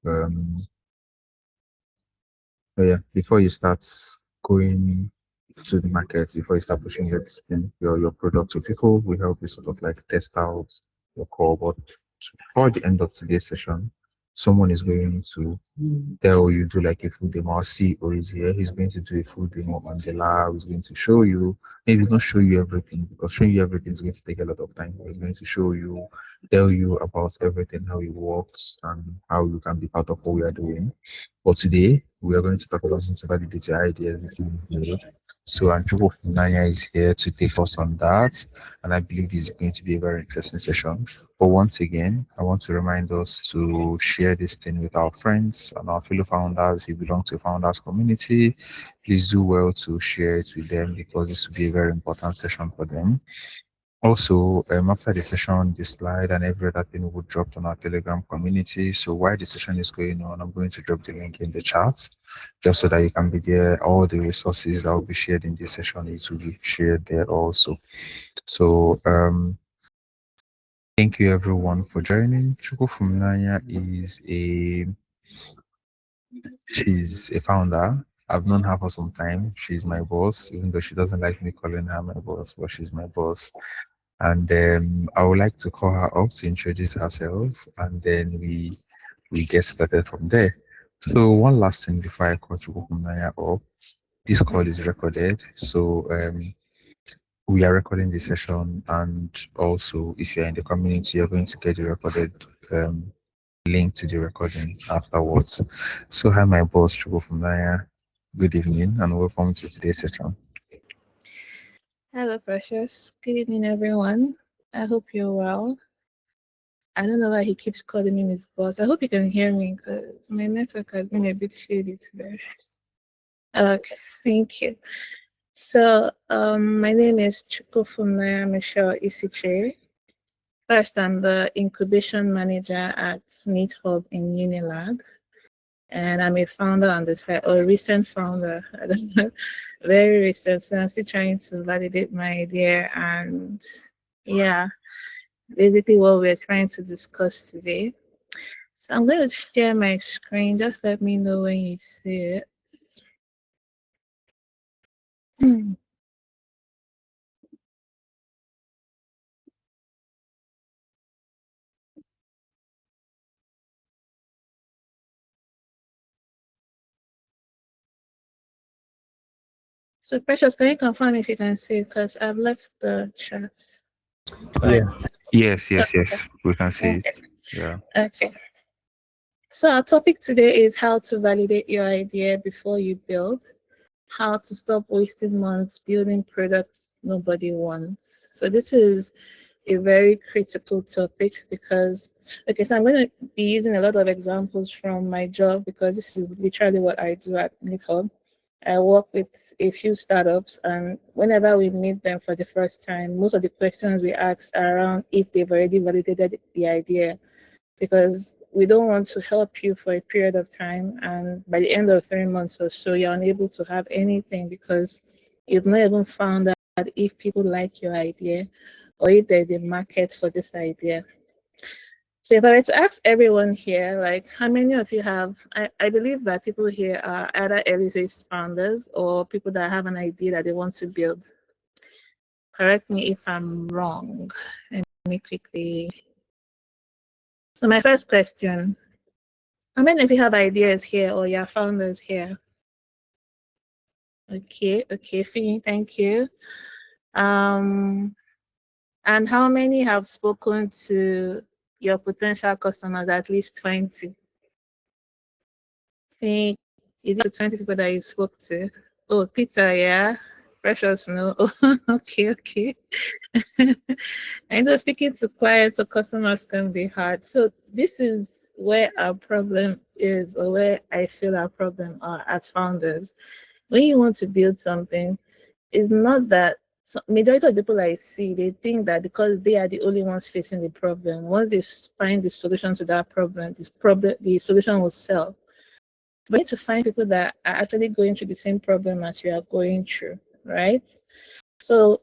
Um, but yeah, before you start going to the market, before you start pushing your product to people, we help you sort of like test out your core. But before the end of today's session, someone is going to tell you do like a full demo. Our CEO is here. He's going to do a full demo on the lab. He's going to show you, maybe not show you everything because showing you everything is going to take a lot of time. He's going to show you, tell you about everything, how it works, and how you can be part of what we are doing. But today we are going to talk about something about the data ideas. If you know. So Anjuko Nanya is here to take us on that, and I believe this is going to be a very interesting session. But once again, I want to remind us to share this thing with our friends and our fellow founders. If you belong to a founders community, please do well to share it with them because this will be a very important session for them. Also, after the session, the slide and every other thing will drop on our Telegram community. So while the session is going on, I'm going to drop the link in the chat just so that you can be there. All the resources that will be shared in this session, it will be shared there also. So thank you everyone for joining. Chuku Fumnanya she's a founder. I've known her for some time. She's my boss, even though she doesn't like me calling her my boss, but she's my boss. And I would like to call her up to introduce herself, and then we get started from there. So one last thing before I call Chukwuemeka up, this call is recorded. So we are recording the session, and also if you're in the community, you're going to get the recorded um, link to the recording afterwards. So hi, my boss Chukwuemeka. Good evening, and welcome to today's session. Hello, Precious. Good evening, everyone. I hope you're well. I don't know why he keeps calling me his boss. I hope you can hear me because my network has been a bit shady today. Okay, thank you. So, my name is Chukwuemeka Michelle Isiche. First, I'm the incubation manager at NeatHub in Unilag, and I'm a founder on the site, or a recent founder. I don't know, very recent. So I'm still trying to validate my idea, and yeah, basically what we're trying to discuss today. So I'm going to share my screen. Just let me know when you see it. So Precious, can you confirm if you can see it? Because I've left the chat Yeah. twice. Yes. We can see it. Okay. Yeah. Okay. So our topic today is how to validate your idea before you build, how to stop wasting months building products nobody wants. So this is a very critical topic because, okay, so I'm going to be using a lot of examples from my job because this is literally what I do at NickHub. I work with a few startups, and whenever we meet them for the first time, most of the questions we ask are around if they've already validated the idea, because we don't want to help you for a period of time, and by the end of 3 months or so, you're unable to have anything because you've not even found out if people like your idea or if there's a market for this idea. So if I were to ask everyone here, like how many of you have, I believe that people here are either early stage founders or people that have an idea that they want to build. Correct me if I'm wrong. Let me quickly. So my first question, how many of you have ideas here or you're founders here? Okay, Fini, thank you. And how many have spoken to your potential customers, at least 20? Fini, is it 20 people that you spoke to? Oh, Peter, yeah. Precious, no. Oh, okay. I know speaking to clients or customers can be hard. So this is where our problem is, or where I feel our problem are as founders. When you want to build something, it's not that majority of people I see, they think that because they are the only ones facing the problem, once they find the solution to that problem, the solution will sell. We need to find people that are actually going through the same problem as you are going through, right? So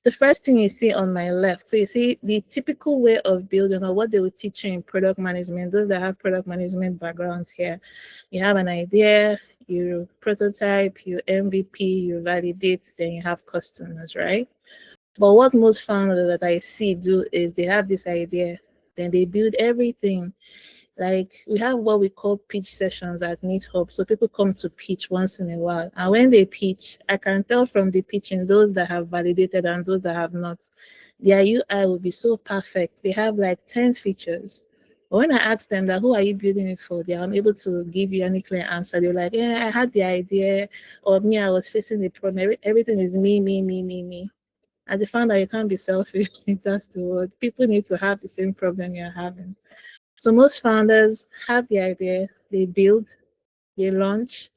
The first thing you see on my left, so you see the typical way of building or what they would teach you in product management, those that have product management backgrounds here. You have an idea, you prototype, you MVP, you validate, then you have customers, right? But what most founders that I see do is they have this idea, then they build everything. Like we have what we call pitch sessions at NeetHub. So people come to pitch once in a while. And when they pitch, I can tell from the pitching those that have validated and those that have not. Their UI will be so perfect. They have like 10 features. But when I ask them that who are you building it for, they are unable to give you any clear answer. They're like, yeah, I had the idea, or me, I was facing the problem. Everything is me, me, me, me, me. As a founder, you can't be selfish. That's the word. People need to have the same problem you're having. So most founders have the idea, they build, they launch,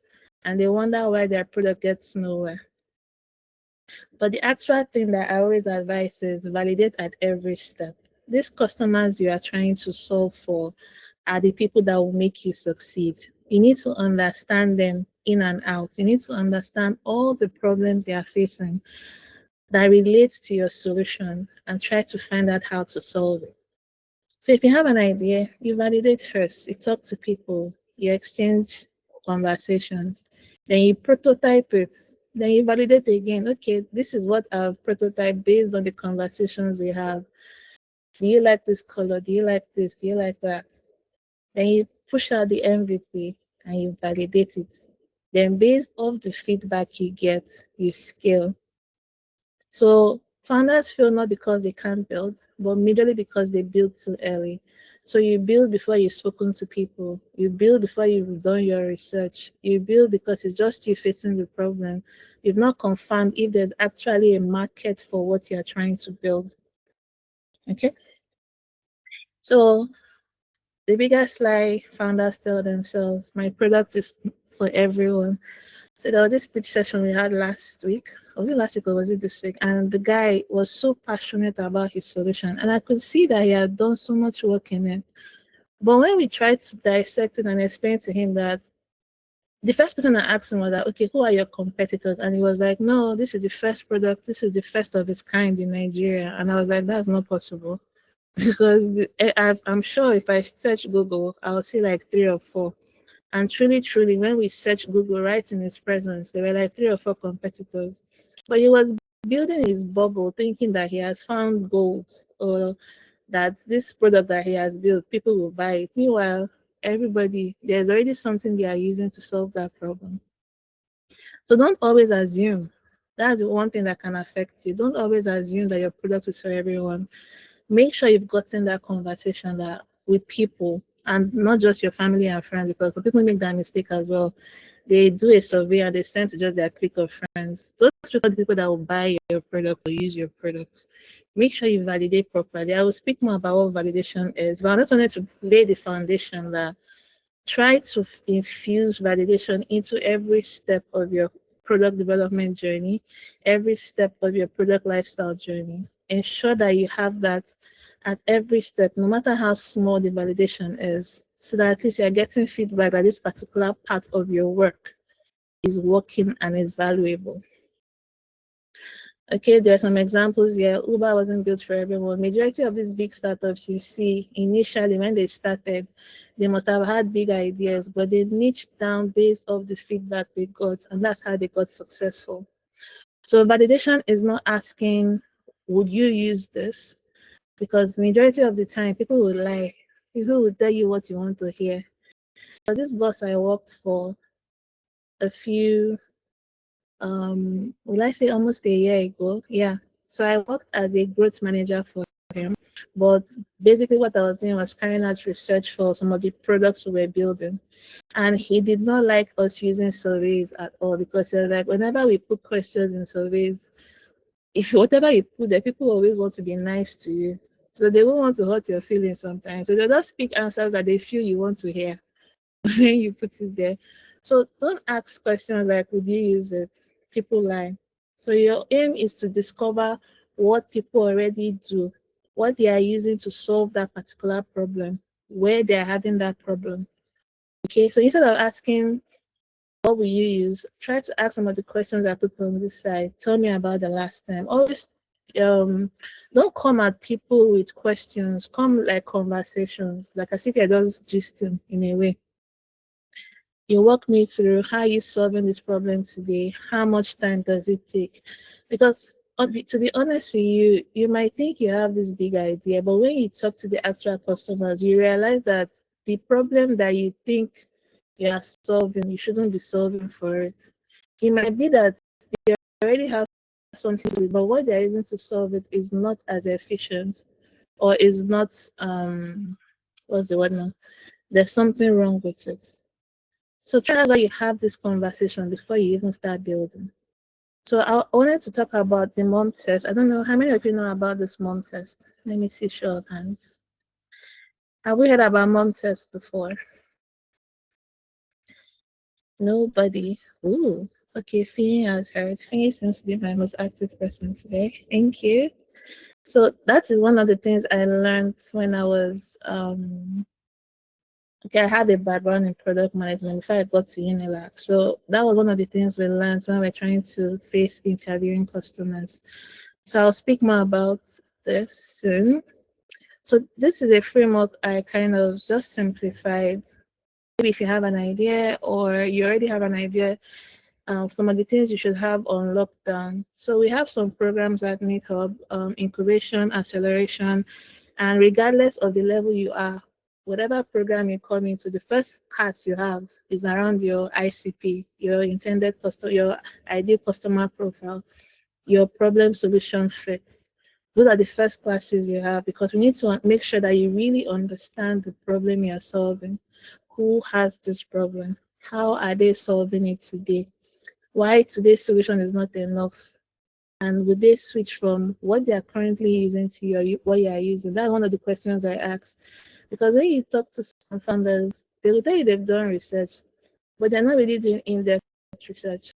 and they wonder why their product gets nowhere. But the actual thing that I always advise is validate at every step. These customers you are trying to solve for are the people that will make you succeed. You need to understand them in and out. You need to understand all the problems they are facing that relates to your solution and try to find out how to solve it. So if you have an idea, you validate first, you talk to people, you exchange conversations, then you prototype it, then you validate again. Okay, this is what I've prototyped based on the conversations we have. Do you like this color? Do you like this? Do you like that? Then you push out the MVP and you validate it. Then based off the feedback you get, you scale. So founders fail not because they can't build, but majorly because they build too early. So you build before you've spoken to people. You build before you've done your research. You build because it's just you facing the problem. You've not confirmed if there's actually a market for what you're trying to build. Okay. So the biggest lie founders tell themselves, my product is for everyone. So there was this pitch session we had last week. Was it last week or was it this week? And the guy was so passionate about his solution. And I could see that he had done so much work in it. But when we tried to dissect it and explain to him that the first person I asked him was that, okay, who are your competitors? And he was like, no, this is the first product. This is the first of its kind in Nigeria. And I was like, that's not possible. Because I'm sure if I search Google, I'll see like 3 or 4. And truly, truly, when we searched Google right in his presence, there were like 3 or 4 competitors. But he was building his bubble, thinking that he has found gold or that this product that he has built, people will buy it. Meanwhile, everybody, there's already something they are using to solve that problem. So don't always assume. That's the one thing that can affect you. Don't always assume that your product is for everyone. Make sure you've gotten that conversation that with people and not just your family and friends, because some people make that mistake as well. They do a survey and they send to just their clique of friends. Those people are the people that will buy your product or use your product. Make sure you validate properly. I will speak more about what validation is, but I just wanted to lay the foundation that try to infuse validation into every step of your product development journey, every step of your product lifestyle journey. Ensure that you have that at every step, no matter how small the validation is, so that at least you're getting feedback that this particular part of your work is working and is valuable. Okay, there are some examples here. Uber wasn't built for everyone. Majority of these big startups you see initially when they started, they must have had big ideas, but they niched down based off the feedback they got, and that's how they got successful. So validation is not asking, would you use this? Because majority of the time people will lie. People will tell you what you want to hear. But this boss I worked for a few will I say almost a year ago. Yeah. So I worked as a growth manager for him. But basically what I was doing was carrying out research for some of the products we were building. And he did not like us using surveys at all because he was like, whenever we put questions in surveys, if whatever you put there, people always want to be nice to you. So they won't want to hurt your feelings sometimes. So they'll just speak answers that they feel you want to hear when you put it there. So don't ask questions like, would you use it? People lie. So your aim is to discover what people already do, what they are using to solve that particular problem, where they are having that problem. Okay, so instead of asking, what will you use? Try to ask some of the questions I put on this side. Tell me about the last time. Always don't come at people with questions. Come like conversations, like as if you're just gisting in a way. You walk me through how you solving this problem today. How much time does it take? Because to be honest with you, you might think you have this big idea, but when you talk to the actual customers, you realize that the problem that you think you are solving, you shouldn't be solving for it. It might be that they already have something to it, but what they're using to solve it is not as efficient or is not what's the word now? There's something wrong with it. So try as well you have this conversation before you even start building. So I wanted to talk about the mom test. I don't know how many of you know about this mom test. Let me see show of hands. Have we heard about mom test before? Nobody. Ooh. Okay, Fee has heard. Fee seems to be my most active person today. Thank you. So that is one of the things I learned when I was okay, I had a background in product management before I got to Unilag. So that was one of the things we learned when we're trying to face interviewing customers. So I'll speak more about this soon. So this is a framework I kind of just simplified. Maybe if you have an idea or you already have an idea, some of the things you should have on lockdown. So we have some programs at NeedHub, incubation, acceleration, and regardless of the level you are, whatever program you come into, the first class you have is around your ICP, your intended customer, your ideal customer profile, your problem solution fits. Those are the first classes you have because we need to make sure that you really understand the problem you're solving. Who has this problem? How are they solving it today? Why today's solution is not enough? And would they switch from what they are currently using to what you are using? That's one of the questions I ask. Because when you talk to some founders, they will tell you they've done research, but they're not really doing in-depth research.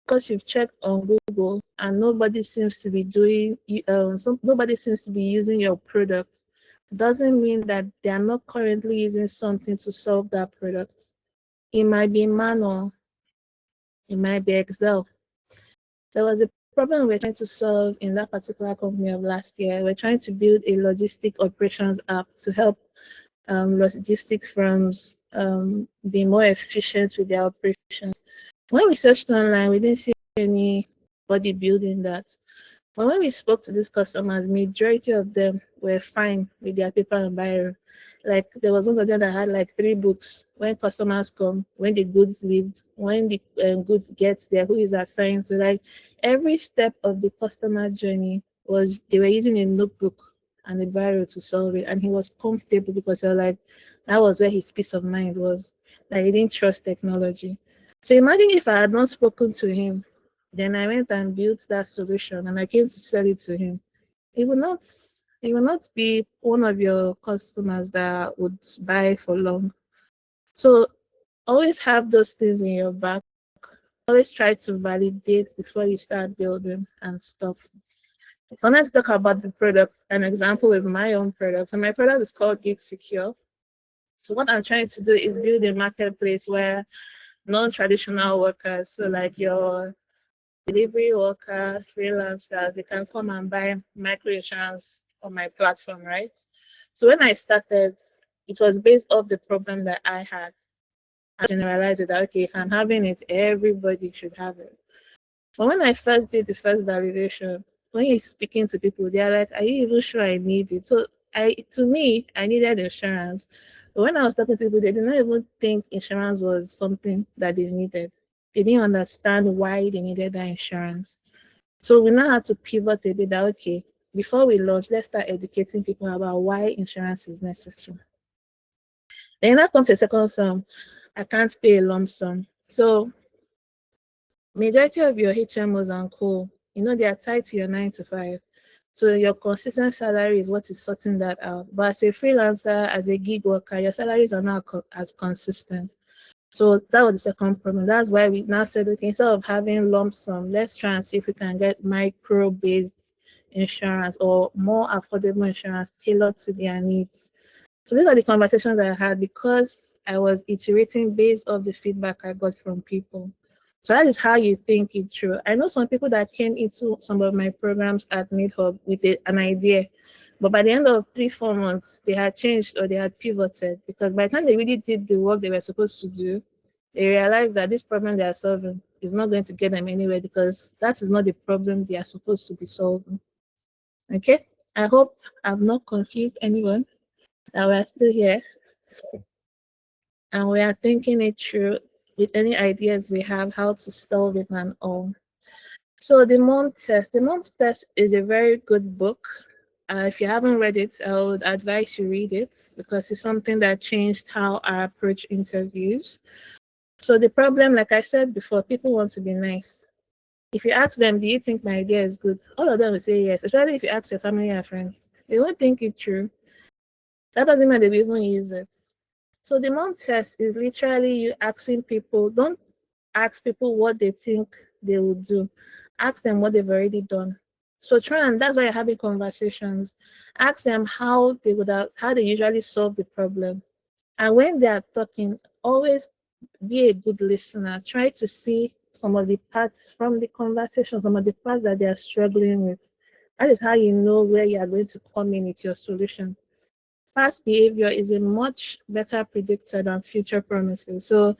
Because you've checked on Google and nobody seems to be doing, nobody seems to be using your product, doesn't mean that they are not currently using something to solve that product. It might be manual, it might be Excel. There was a problem we're trying to solve in that particular company of last year. We're trying to build a logistic operations app to help logistic firms be more efficient with their operations. When we searched online, we didn't see anybody building that. But when we spoke to these customers, majority of them were fine with their paper and biro. Like there was one of them that had like 3 books. When customers come, when the goods leave, when the goods get there, who is assigned to. Like every step of the customer journey was they were using a notebook and a biro to solve it, and he was comfortable because he was like that was where his peace of mind was. Like he didn't trust technology. So imagine if I had not spoken to him, then I went and built that solution and I came to sell it to him. It will not be one of your customers that would buy for long. So always have those things in your back. Always try to validate before you start building and stuff. So let's talk about the product. An example with my own product. And my product is called Gig Secure. So what I'm trying to do is build a marketplace where non-traditional workers, so like your delivery workers, freelancers, they can come and buy micro insurance on my platform, right? So when I started, it was based off the problem that I had. I generalized it that okay, if I'm having it, everybody should have it. But when I first did the first validation, when you're speaking to people, they're like, "Are you even sure I need it?" So to me, I needed insurance. But when I was talking to people, they did not even think insurance was something that they needed. They didn't understand why they needed that insurance. So we now had to pivot a bit that okay, before we launch, let's start educating people about why insurance is necessary. Then that comes a second sum. I can't pay a lump sum. So majority of your HMOs and co, they are tied to your 9 to 5. So your consistent salary is what is sorting that out. But as a freelancer, as a gig worker, your salaries are not as consistent. So that was the second problem. That's why we now said, okay, instead of having lump sum, let's try and see if we can get micro-based insurance or more affordable insurance tailored to their needs. So these are the conversations I had because I was iterating based off the feedback I got from people. So that is how you think it through. I know some people that came into some of my programs at NeedHub with an idea, but by the end of 3-4 months, they had changed or they had pivoted, because by the time they really did the work they were supposed to do, they realized that this problem they are solving is not going to get them anywhere, because that is not the problem they are supposed to be solving. Okay, I hope I've not confused anyone, that we're still here and we are thinking it through with any ideas we have how to solve it and all. So the Mom Test. The Mom Test is a very good book. If you haven't read it, I would advise you read it, because it's something that changed how I approach interviews. So the problem, like I said before, people want to be nice. If you ask them, do you think my idea is good? All of them will say yes, especially if you ask your family and friends. They won't think it through. That doesn't mean they will even use it. So the Mom Test is literally you asking people, don't ask people what they think they will do. Ask them what they've already done. So try, and that's why you're having conversations. Ask them how they usually solve the problem. And when they are talking, always be a good listener. Try to see some of the parts from the conversation, some of the parts that they are struggling with. That is how you know where you are going to come in with your solution. Past behavior is a much better predictor than future promises. So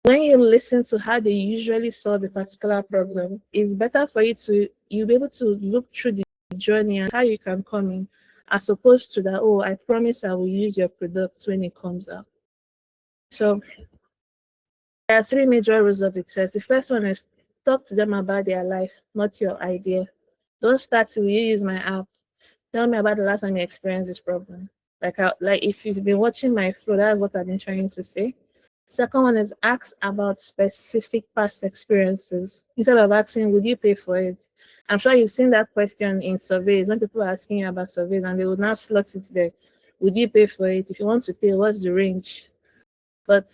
when you listen to how they usually solve a particular problem, it's better for you'll be able to look through the journey and how you can come in, as opposed to that, oh, I promise I will use your product when it comes out. So there are 3 major rules of the test. The first one is talk to them about their life, not your idea. Don't start to use my app. Tell me about the last time you experienced this problem. Like if you've been watching my flow, that's what I've been trying to say. Second one is ask about specific past experiences instead of asking, would you pay for it? I'm sure you've seen that question in surveys when people are asking you about surveys and they would now slot it there. Would you pay for it? If you want to pay, what's the range? But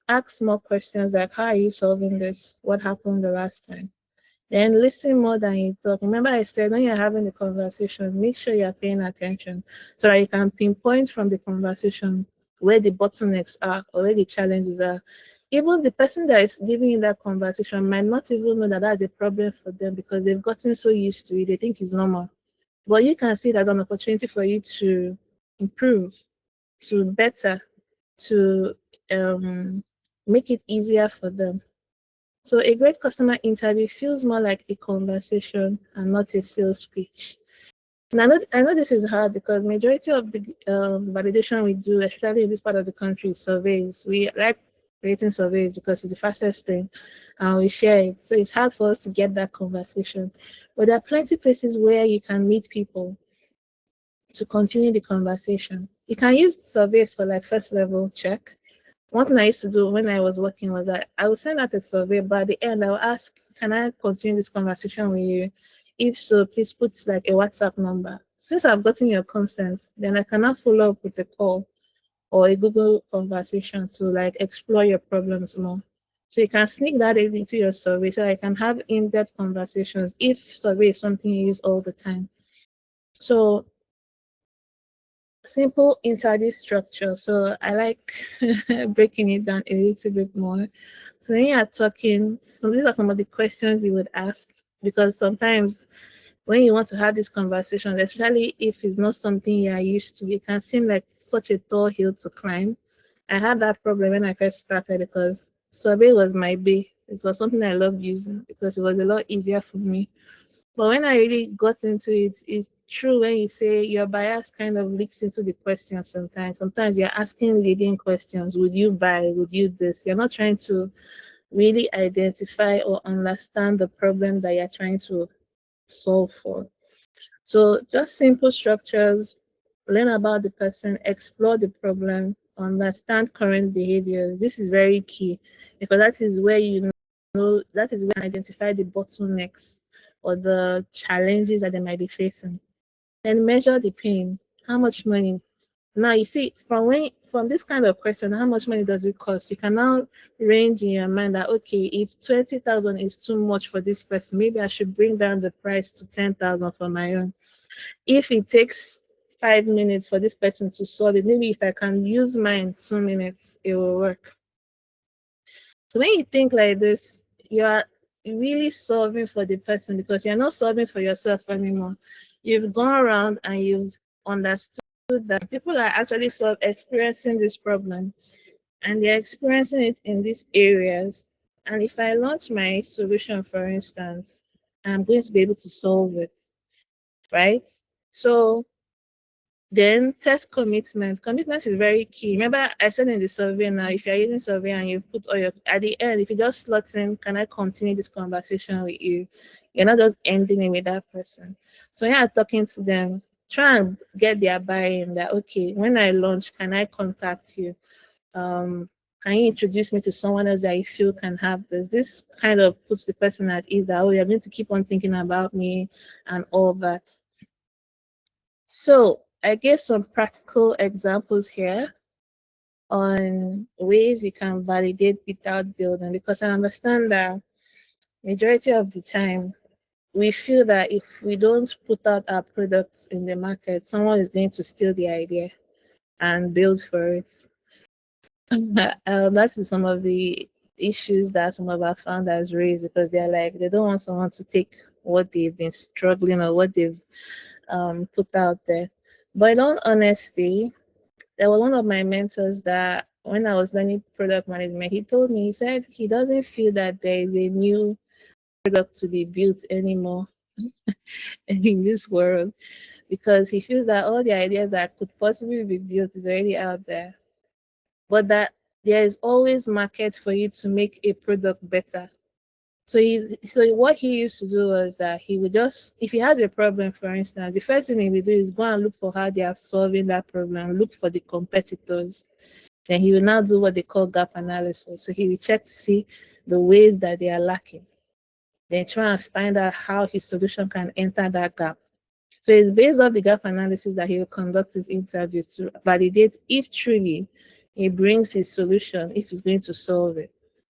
ask more questions like, how are you solving this? What happened the last time? Then listen more than you talk. Remember, I said when you're having the conversation, make sure you're paying attention so that you can pinpoint from the conversation where the bottlenecks are or where the challenges are. Even the person that is giving you that conversation might not even know that that's a problem for them, because they've gotten so used to it, they think it's normal. But you can see it as an opportunity for you to improve, to better, to make it easier for them. So a great customer interview feels more like a conversation and not a sales pitch. And I know this is hard, because majority of the validation we do, especially in this part of the country, is surveys. We like creating surveys because it's the fastest thing, and we share it. So it's hard for us to get that conversation. But there are plenty places where you can meet people to continue the conversation. You can use surveys for like first level check. One thing I used to do when I was working was that I would send out a survey, but at the end I'll ask, can I continue this conversation with you? If so, please put like a WhatsApp number. Since I've gotten your consent, then I cannot follow up with a call or a Google conversation to like explore your problems more. So you can sneak that into your survey so I can have in-depth conversations if survey is something you use all the time. So simple interview structure. So I like breaking it down a little bit more. So when you are talking, so these are some of the questions you would ask, because sometimes when you want to have this conversation, especially if it's not something you are used to, it can seem like such a tall hill to climb. I had that problem when I first started, because survey was my bay. It was something I loved using because it was a lot easier for me. But when I really got into it, it's true when you say your bias kind of leaks into the question sometimes. Sometimes you're asking leading questions. Would you buy? Would you this? You're not trying to really identify or understand the problem that you're trying to solve for. So just simple structures, learn about the person, explore the problem, understand current behaviors. This is very key, because that is where that is where you identify the bottlenecks or the challenges that they might be facing. Then measure the pain. How much money? Now you see from this kind of question, how much money does it cost? You can now range in your mind that, okay, if 20,000 is too much for this person, maybe I should bring down the price to 10,000 for my own. If it takes 5 minutes for this person to solve it, maybe if I can use mine 2 minutes, it will work. So when you think like this, you are really solving for the person, because you're not solving for yourself anymore. You've gone around and you've understood that people are actually experiencing this problem, and they're experiencing it in these areas. And if I launch my solution, for instance, I'm going to be able to solve it, right? So then test commitment. Commitment is very key. Remember, I said in the survey now, if you're using survey and you've put all your, at the end, if you just slot in, can I continue this conversation with you? You're not just ending it with that person. So when you're talking to them, try and get their buy-in that, okay, when I launch, can I contact you? Um, can you introduce me to someone else that you feel can have this? This kind of puts the person at ease that, oh, you're going to keep on thinking about me and all that. So I gave some practical examples here on ways you can validate without building, because I understand that majority of the time we feel that if we don't put out our products in the market, someone is going to steal the idea and build for it. That is some of the issues that some of our founders raise, because they're like, they don't want someone to take what they've been struggling or what they've put out there. But in all honesty, there was one of my mentors that when I was learning product management, he told me, he said he doesn't feel that there is a new product to be built anymore in this world, because he feels that all the ideas that could possibly be built is already out there, but that there is always market for you to make a product better. So what he used to do was that he would just, if he has a problem, for instance, the first thing he would do is go and look for how they are solving that problem, look for the competitors. Then he will now do what they call gap analysis. So he will check to see the ways that they are lacking. Then try and find out how his solution can enter that gap. So it's based on the gap analysis that he will conduct his interviews to validate if truly he brings his solution, if he's going to solve it.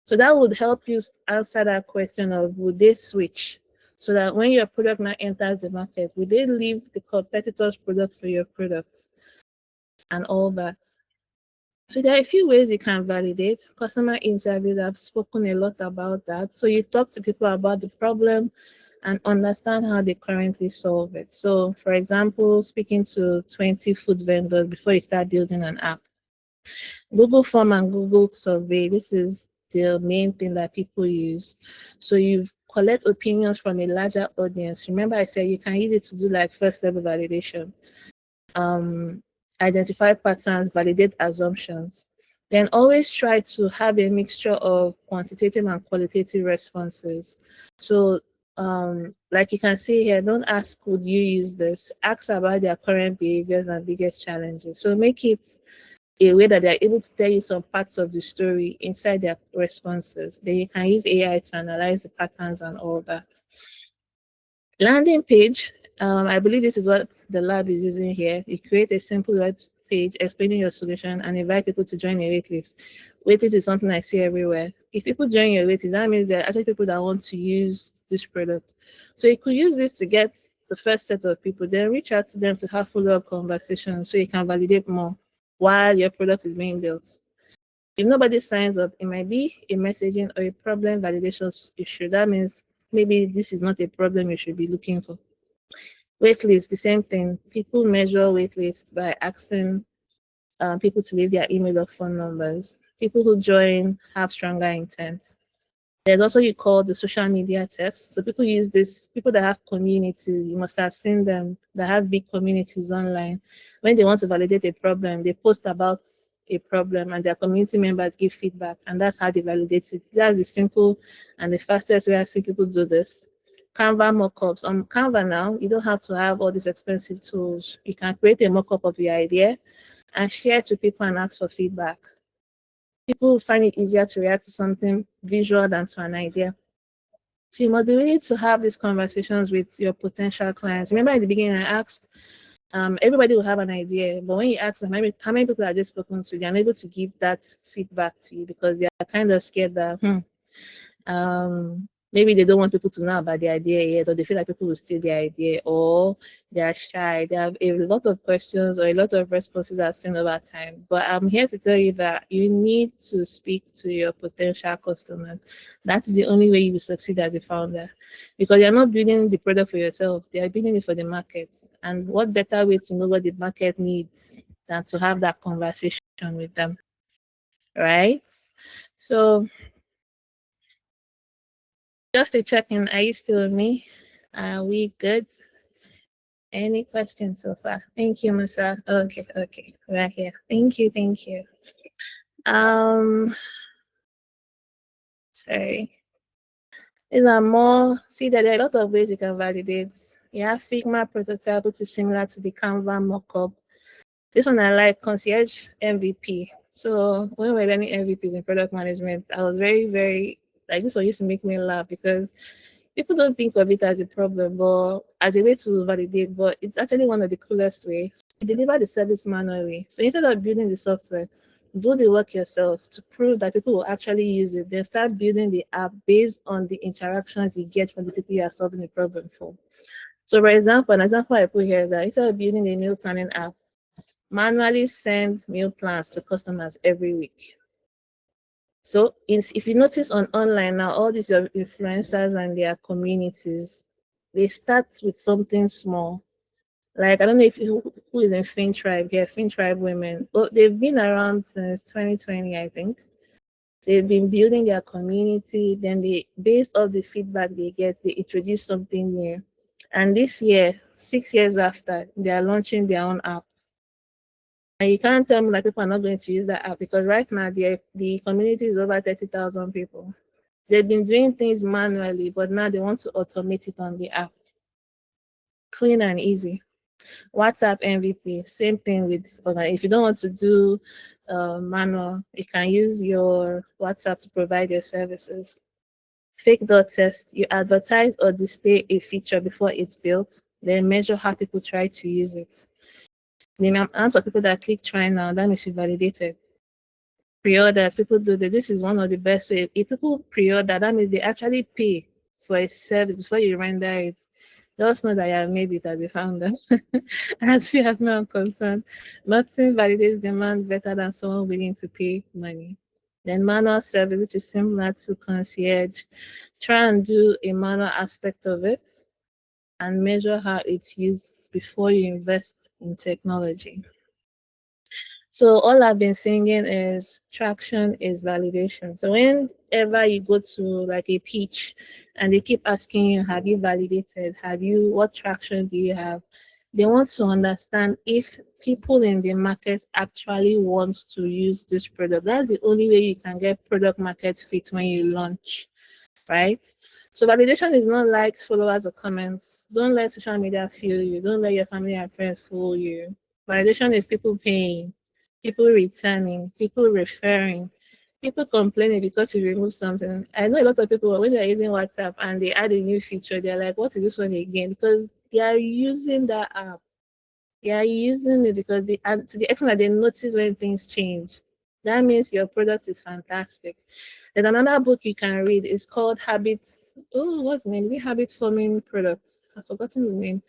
So that would help you answer that question of would they switch? So that when your product now enters the market, would they leave the competitor's product for your product and all that? So there are a few ways you can validate. Customer interviews, I've spoken a lot about that. So you talk to people about the problem and understand how they currently solve it. So for example, speaking to 20 food vendors before you start building an app. Google Form and Google Survey, this is the main thing that people use. So you collect opinions from a larger audience. Remember I said you can use it to do like first level validation. Identify patterns, validate assumptions. Then always try to have a mixture of quantitative and qualitative responses. So like you can see here, don't ask would you use this, ask about their current behaviors and biggest challenges. So make it a way that they're able to tell you some parts of the story inside their responses. Then you can use AI to analyze the patterns and all that. Landing page, I believe this is what the lab is using here. You create a simple web page explaining your solution and invite people to join a waitlist. Waitlist is something I see everywhere. If people join your waitlist, that means there are actually people that want to use this product. So you could use this to get the first set of people, then reach out to them to have follow-up conversations so you can validate more while your product is being built. If nobody signs up, it might be a messaging or a problem validation issue. That means maybe this is not a problem you should be looking for. Waitlist, the same thing. People measure waitlist by asking people to leave their email or phone numbers. People who join have stronger intent. There's also you call the social media test. So people use this, people that have communities, you must have seen them, that have big communities online. When they want to validate a problem, they post about a problem and their community members give feedback, and that's how they validate it. That's the simple and the fastest way I've seen people do this. Canva mockups. On Canva now, you don't have to have all these expensive tools. You can create a mockup of your idea and share it to people and ask for feedback. People find it easier to react to something visual than to an idea. So you must be willing to have these conversations with your potential clients. Remember at the beginning I asked, everybody will have an idea, but when you ask them how many people have just spoken to, they're unable to give that feedback to you because they are kind of scared that Maybe they don't want people to know about the idea yet, or they feel like people will steal the idea, or they are shy. They have a lot of questions or a lot of responses I've seen over time. But I'm here to tell you that you need to speak to your potential customers. That is the only way you will succeed as a founder, because you're not building the product for yourself, they are building it for the market. And what better way to know what the market needs than to have that conversation with them, right? So just to check in, are you still with me? Are we good? Any questions so far? Thank you, Musa. Okay, okay, right here. Thank you, thank you. Um, sorry. These are more. See that there are a lot of ways you can validate. You have Figma prototype, which is similar to the Canva mockup. This one I like, concierge MVP. So when we're learning MVPs in product management, I was very like, this one used to make me laugh because people don't think of it as a problem, but as a way to validate, but it's actually one of the coolest ways. You deliver the service manually. So instead of building the software, do the work yourself to prove that people will actually use it. Then start building the app based on the interactions you get from the people you are solving the problem for. So for example, an example I put here is that instead of building a meal planning app, manually send meal plans to customers every week. So if you notice on online now, all these your influencers and their communities, they start with something small. Like I don't know if who is in Fin Tribe here, Fin Tribe women. But they've been around since 2020, I think. They've been building their community. Then they, based off the feedback they get, they introduce something new. And this year, 6 years after, they are launching their own app. And you can't tell me that people are not going to use that app because right now the community is over 30,000 people. They've been doing things manually, but now they want to automate it on the app. Clean and easy. WhatsApp MVP, same thing with, if you don't want to do manual, you can use your WhatsApp to provide your services. Fake dot test, you advertise or display a feature before it's built, then measure how people try to use it. The amount of people that click try now, that means you validated. Pre-orders, people do this. This is one of the best ways. If people pre-order, that means they actually pay for a service before you render it. Just know that you have made it as a founder. As far as I'm concerned, nothing validates demand better than someone willing to pay money. Then manual service, which is similar to concierge. Try and do a manual aspect of it and measure how it's used before you invest in technology. So all I've been singing is traction is validation. So whenever you go to like a pitch and they keep asking you, have you validated? What traction do you have? They want to understand if people in the market actually want to use this product. That's the only way you can get product market fit when you launch, right? So validation is not likes, followers, or comments. Don't let social media fool you. Don't let your family and friends fool you. Validation is people paying, people returning, people referring, people complaining because you remove something. I know a lot of people when they're using WhatsApp and they add a new feature, they're like, what is this one again? Because they are using that app. They are using it because and to the extent that they notice when things change. That means your product is fantastic. There's another book you can read. It's called Habits. Oh, what's the name? Is it Habit Forming Products? I've forgotten the name.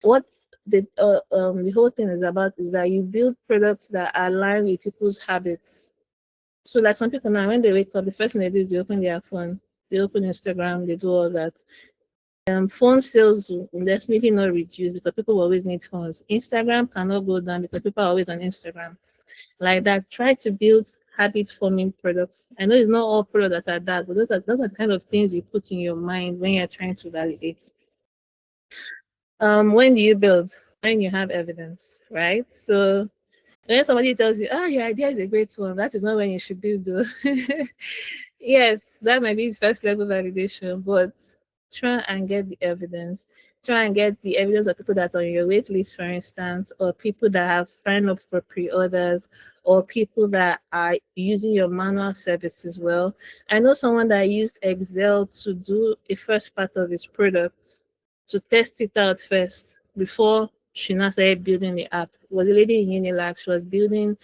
What the whole thing is about is that you build products that align with people's habits. So like some people now, when they wake up, the first thing they do is they open their phone, they open Instagram, they do all that. Phone sales will definitely not reduce because people always need phones. Instagram cannot go down because people are always on Instagram. Like that, try to build habit forming products. I know it's not all products that are that, but those are the kind of things you put in your mind when you're trying to validate. When do you build? When you have evidence, right? So when somebody tells you, your idea is a great one, that is not when you should build though. Yes, that might be first level validation, but try and get the evidence. Try and get the evidence of people that are on your wait list, for instance, or people that have signed up for pre-orders, or people that are using your manual service as well. I know someone that used Excel to do a first part of his product to test it out first before she now started building the app. It was a lady in Unilag. She was building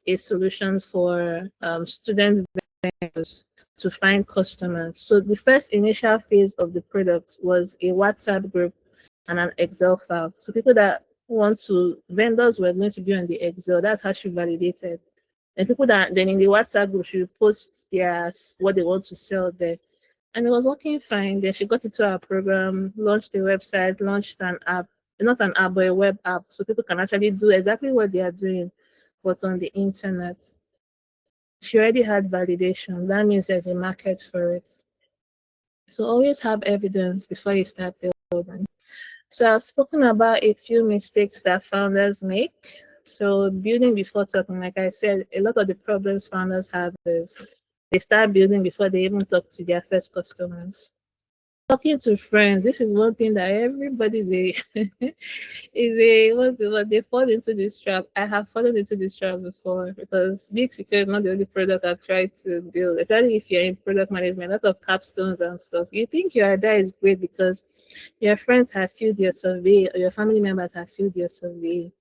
a solution for student vendors. to find customers. So the first initial phase of the product was a WhatsApp group and an Excel file. So people that vendors were going to be on the Excel, that's how she validated. And people that then in the WhatsApp group, she would post what they want to sell there. And it was working fine. Then she got into our program, launched a website, launched an app, not an app, but a web app. So people can actually do exactly what they are doing, but on the internet. She already had validation. That means there's a market for it. So always have evidence before you start building. So I've spoken about a few mistakes that founders make. So building before talking, like I said, a lot of the problems founders have is they start building before they even talk to their first customers. Talking to friends, this is one thing that everybody's what's the word? They fall into this trap. I have fallen into this trap before because Big Secure is not the only product I've tried to build. Especially if you're in product management, a lot of capstones and stuff. You think your idea is great because your friends have filled your survey or your family members have filled your survey,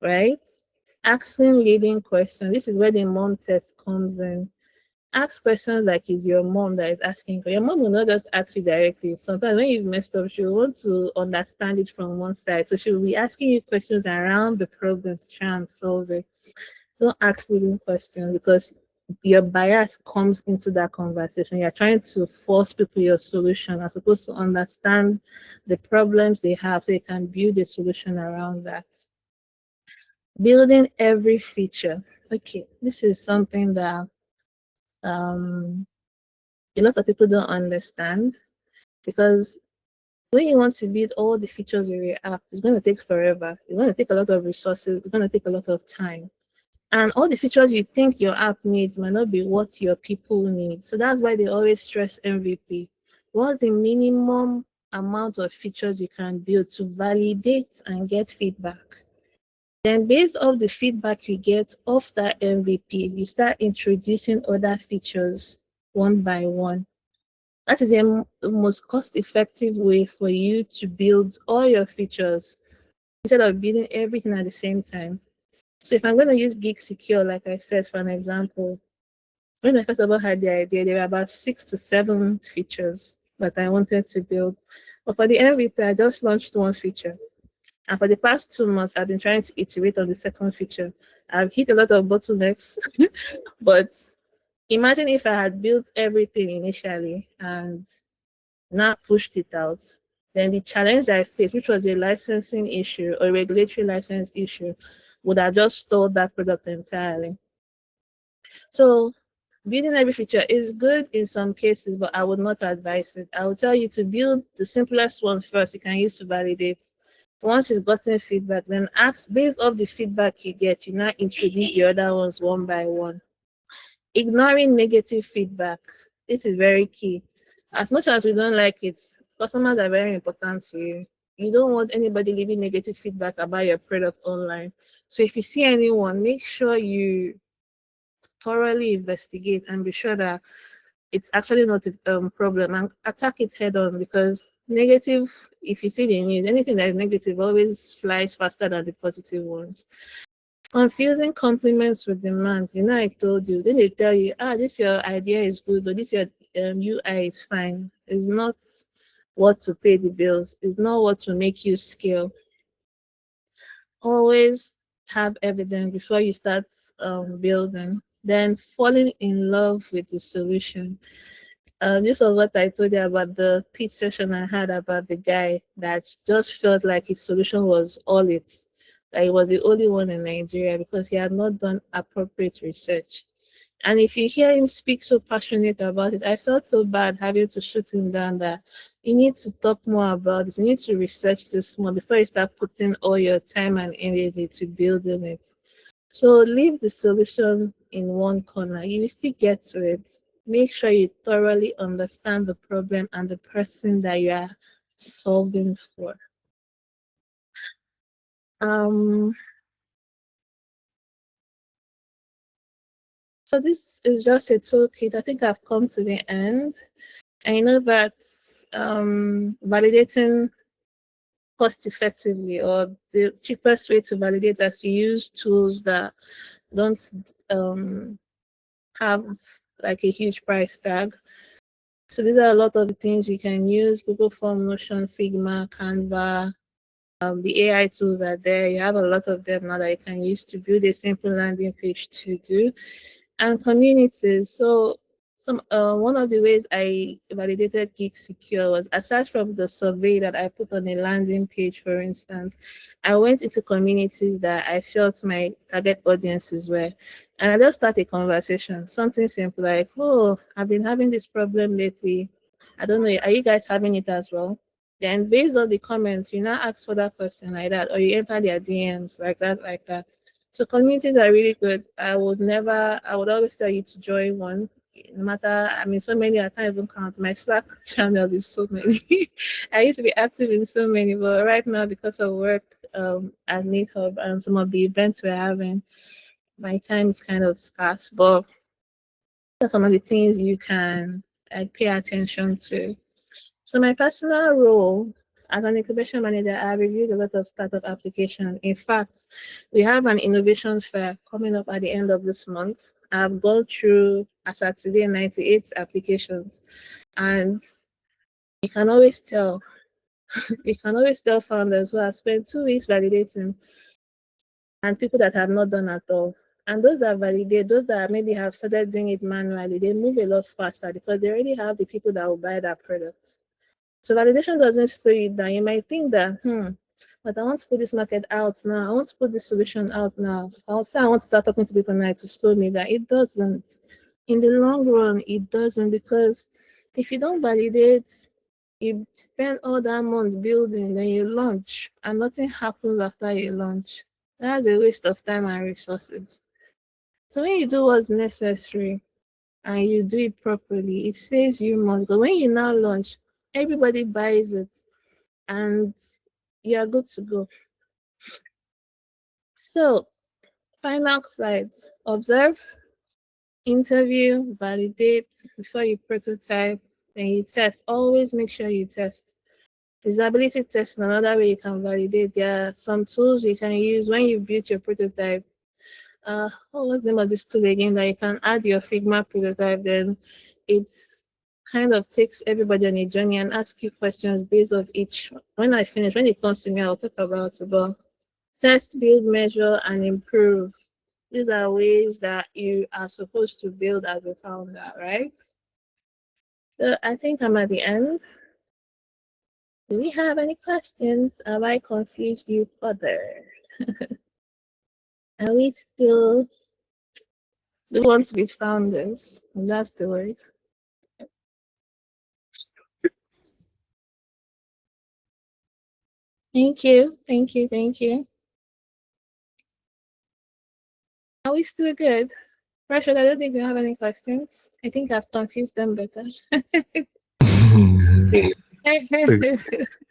right? Asking leading questions. This is where the mom test comes in. Ask questions like it's your mom that is asking. Your mom will not just ask you directly. Sometimes when you've messed up, she will want to understand it from one side. So she will be asking you questions around the problem to try and solve it. Don't ask leading questions because your bias comes into that conversation. You're trying to force people your solution as opposed to understand the problems they have so you can build a solution around that. Building every feature. Okay, this is something that um, a lot of people don't understand because when you want to build all the features of your app, it's going to take forever. It's going to take a lot of resources. It's going to take a lot of time. And all the features you think your app needs might not be what your people need. So that's why they always stress MVP. What's the minimum amount of features you can build to validate and get feedback? Then based off the feedback you get off that MVP, you start introducing other features one by one. That is the most cost-effective way for you to build all your features instead of building everything at the same time. So if I'm going to use Gig Secure, like I said, for an example, when I first of all had the idea, there were about 6 to 7 features that I wanted to build. But for the MVP, I just launched one feature. And for the past 2 months, I've been trying to iterate on the second feature. I've hit a lot of bottlenecks, but imagine if I had built everything initially and not pushed it out. Then the challenge that I faced, which was a licensing issue or regulatory license issue, would have just stalled that product entirely. So building every feature is good in some cases, but I would not advise it. I would tell you to build the simplest one first you can use to validate. Once you've gotten feedback, then ask based off the feedback you get, you now introduce the other ones one by one. Ignoring negative feedback. This is very key. As much as we don't like it, customers are very important to you. You don't want anybody leaving negative feedback about your product online. So if you see anyone, make sure you thoroughly investigate and be sure that it's actually not a problem and attack it head on because negative, if you see the news, anything that is negative always flies faster than the positive ones. Confusing compliments with demands. You know, I told you. Then they tell you, this your idea is good, or this your UI is fine. It's not what to pay the bills. It's not what to make you scale. Always have evidence before you start building. Then falling in love with the solution. This was what I told you about the pitch session I had about the guy that just felt like his solution was all it. Like he was the only one in Nigeria because he had not done appropriate research. And if you hear him speak so passionate about it, I felt so bad having to shoot him down that you need to talk more about this. You need to research this more before you start putting all your time and energy to building it. So leave the solution in one corner. You will still get to it. Make sure you thoroughly understand the problem and the person that you are solving for. So this is just a toolkit. I think I've come to the end. I know that validating cost effectively or the cheapest way to validate is to use tools that don't have like a huge price tag. So these are a lot of the things you can use: Google Form, Notion, Figma, Canva. The AI tools are there. You have a lot of them now that you can use to build a simple landing page to do. And communities. So one of the ways I validated Geek Secure was, aside from the survey that I put on a landing page, for instance, I went into communities that I felt my target audiences were, and I just started a conversation. Something simple like, "Oh, I've been having this problem lately. I don't know, are you guys having it as well?" Then based on the comments, you now ask for that person like that, or you enter their DMs like that, like that. So communities are really good. I would always tell you to join one. No matter, I mean, so many, I can't even count. My Slack channel is so many. I used to be active in so many, but right now, because of work at NeedHub and some of the events we're having, my time is kind of scarce. But those are some of the things you can pay attention to. So my personal role as an incubation manager, I reviewed a lot of startup applications. In fact, we have an innovation fair coming up at the end of this month. I've gone through, as at today, 98 applications, and you can always tell, you can always tell founders who have spent 2 weeks validating and people that have not done at all. And those that validate, those that maybe have started doing it manually, they move a lot faster because they already have the people that will buy that product. So validation doesn't slow you down. You might think that, but I want to put this market out now. I want to put this solution out now. I'll say I want to start talking to people now to slow me down. It doesn't. In the long run, it doesn't, because if you don't validate, you spend all that month building, then you launch, and nothing happens after you launch. That's a waste of time and resources. So when you do what's necessary, and you do it properly, it saves you money. But when you now launch, everybody buys it and you are good to go. So, final slides: observe, interview, validate before you prototype, then you test. Always make sure you test. Feasibility test is another way you can validate. There are some tools you can use when you build your prototype. What was the name of this tool again? That you can add your Figma prototype, then it's kind of takes everybody on a journey and ask you questions based off each. When I finish, when it comes to me, I'll talk about it. But test, build, measure, and improve. These are ways that you are supposed to build as a founder, right? So I think I'm at the end. Do we have any questions? Have I confused you further? Are we still we want to be founders? That's the word. Thank you, thank you, thank you. Are we still good? Rashad, I don't think you have any questions. I think I've confused them better.